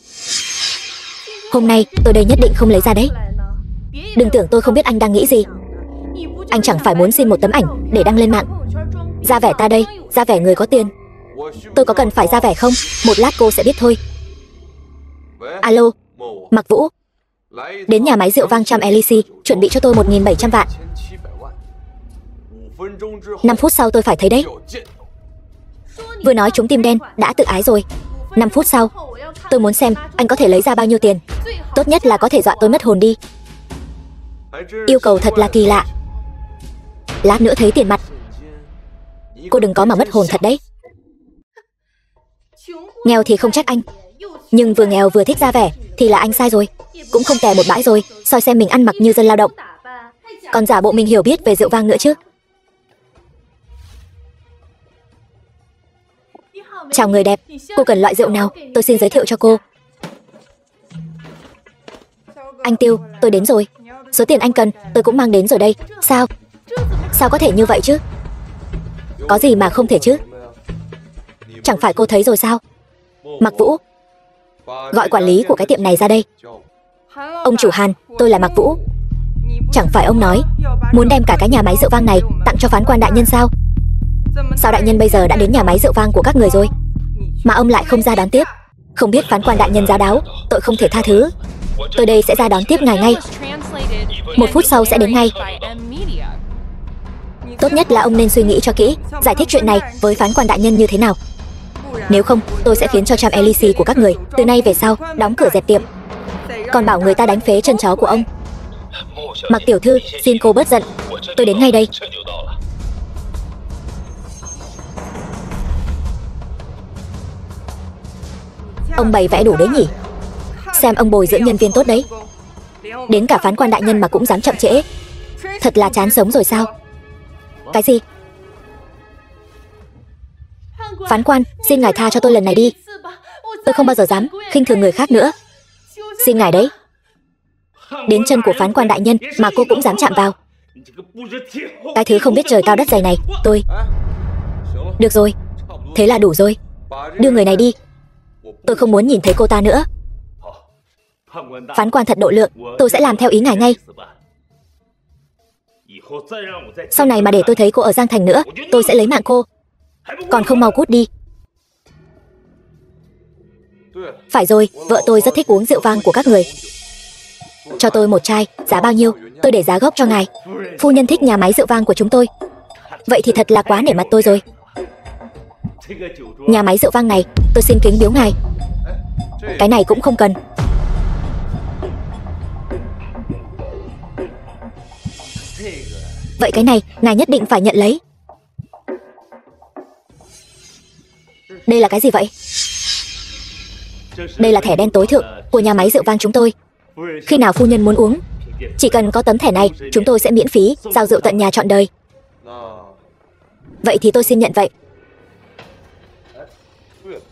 Hôm nay tôi đây nhất định không lấy ra đấy. Đừng tưởng tôi không biết anh đang nghĩ gì. Anh chẳng phải muốn xin một tấm ảnh để đăng lên mạng. Ra vẻ ta đây, ra vẻ người có tiền. Tôi có cần phải ra vẻ không? Một lát cô sẽ biết thôi. Alo, Mạc Vũ. Đến nhà máy rượu vang Trăm Elysee, chuẩn bị cho tôi 1.700 vạn. 5 phút sau tôi phải thấy đấy. Vừa nói trúng tim đen, đã tự ái rồi. 5 phút sau, tôi muốn xem anh có thể lấy ra bao nhiêu tiền. Tốt nhất là có thể dọa tôi mất hồn đi. Yêu cầu thật là kỳ lạ. Lát nữa thấy tiền mặt, cô đừng có mà mất hồn thật đấy. Nghèo thì không trách anh, nhưng vừa nghèo vừa thích ra vẻ thì là anh sai rồi. Cũng không tè một bãi rồi, soi xem mình ăn mặc như dân lao động, còn giả bộ mình hiểu biết về rượu vang nữa chứ. Chào người đẹp, cô cần loại rượu nào? Tôi xin giới thiệu cho cô. Anh Tiêu, tôi đến rồi. Số tiền anh cần, tôi cũng mang đến rồi đây. Sao? Sao có thể như vậy chứ? Có gì mà không thể chứ? Chẳng phải cô thấy rồi sao? Mạc Vũ, gọi quản lý của cái tiệm này ra đây. Ông chủ Hàn, tôi là Mạc Vũ. Chẳng phải ông nói muốn đem cả cái nhà máy rượu vang này tặng cho phán quan đại nhân sao? Sao đại nhân bây giờ đã đến nhà máy rượu vang của các người rồi mà ông lại không ra đón tiếp? Không biết phán quan đại nhân giá đáo, tội không thể tha thứ. Tôi đây sẽ ra đón tiếp ngài ngay. 1 phút sau sẽ đến ngay. Tốt nhất là ông nên suy nghĩ cho kỹ, giải thích chuyện này với phán quan đại nhân như thế nào. Nếu không, tôi sẽ khiến cho Trăm Elysee của các người từ nay về sau đóng cửa dẹp tiệm. Còn bảo người ta đánh phế chân chó của ông. Mạc tiểu thư, xin cô bớt giận, tôi đến ngay đây. Ông bày vẽ đủ đấy nhỉ? Xem ông bồi dưỡng nhân viên tốt đấy. Đến cả phán quan đại nhân mà cũng dám chậm trễ. Thật là chán sống rồi sao? Cái gì? Phán quan, xin ngài tha cho tôi lần này đi. Tôi không bao giờ dám khinh thường người khác nữa. Xin ngài đấy. Đến chân của phán quan đại nhân mà cô cũng dám chạm vào. Cái thứ không biết trời cao đất dày này, tôi... Được rồi, thế là đủ rồi. Đưa người này đi. Tôi không muốn nhìn thấy cô ta nữa. Phán quan thật độ lượng, tôi sẽ làm theo ý ngài ngay. Sau này mà để tôi thấy cô ở Giang Thành nữa, tôi sẽ lấy mạng cô. Còn không mau cút đi. Phải rồi, vợ tôi rất thích uống rượu vang của các người. Cho tôi một chai, giá bao nhiêu? Tôi để giá gốc cho ngài. Phu nhân thích nhà máy rượu vang của chúng tôi. Vậy thì thật là quá nể mặt tôi rồi. Nhà máy rượu vang này, tôi xin kính biếu ngài. Cái này cũng không cần. Vậy cái này, ngài nhất định phải nhận lấy. Đây là cái gì vậy? Đây là thẻ đen tối thượng của nhà máy rượu vang chúng tôi. Khi nào phu nhân muốn uống, chỉ cần có tấm thẻ này, chúng tôi sẽ miễn phí giao rượu tận nhà trọn đời. Vậy thì tôi xin nhận vậy.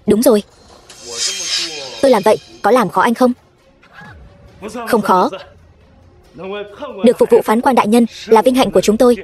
Đúng rồi. Tôi làm vậy có làm khó anh không? Không khó. Được phục vụ phán quan đại nhân là vinh hạnh của chúng tôi.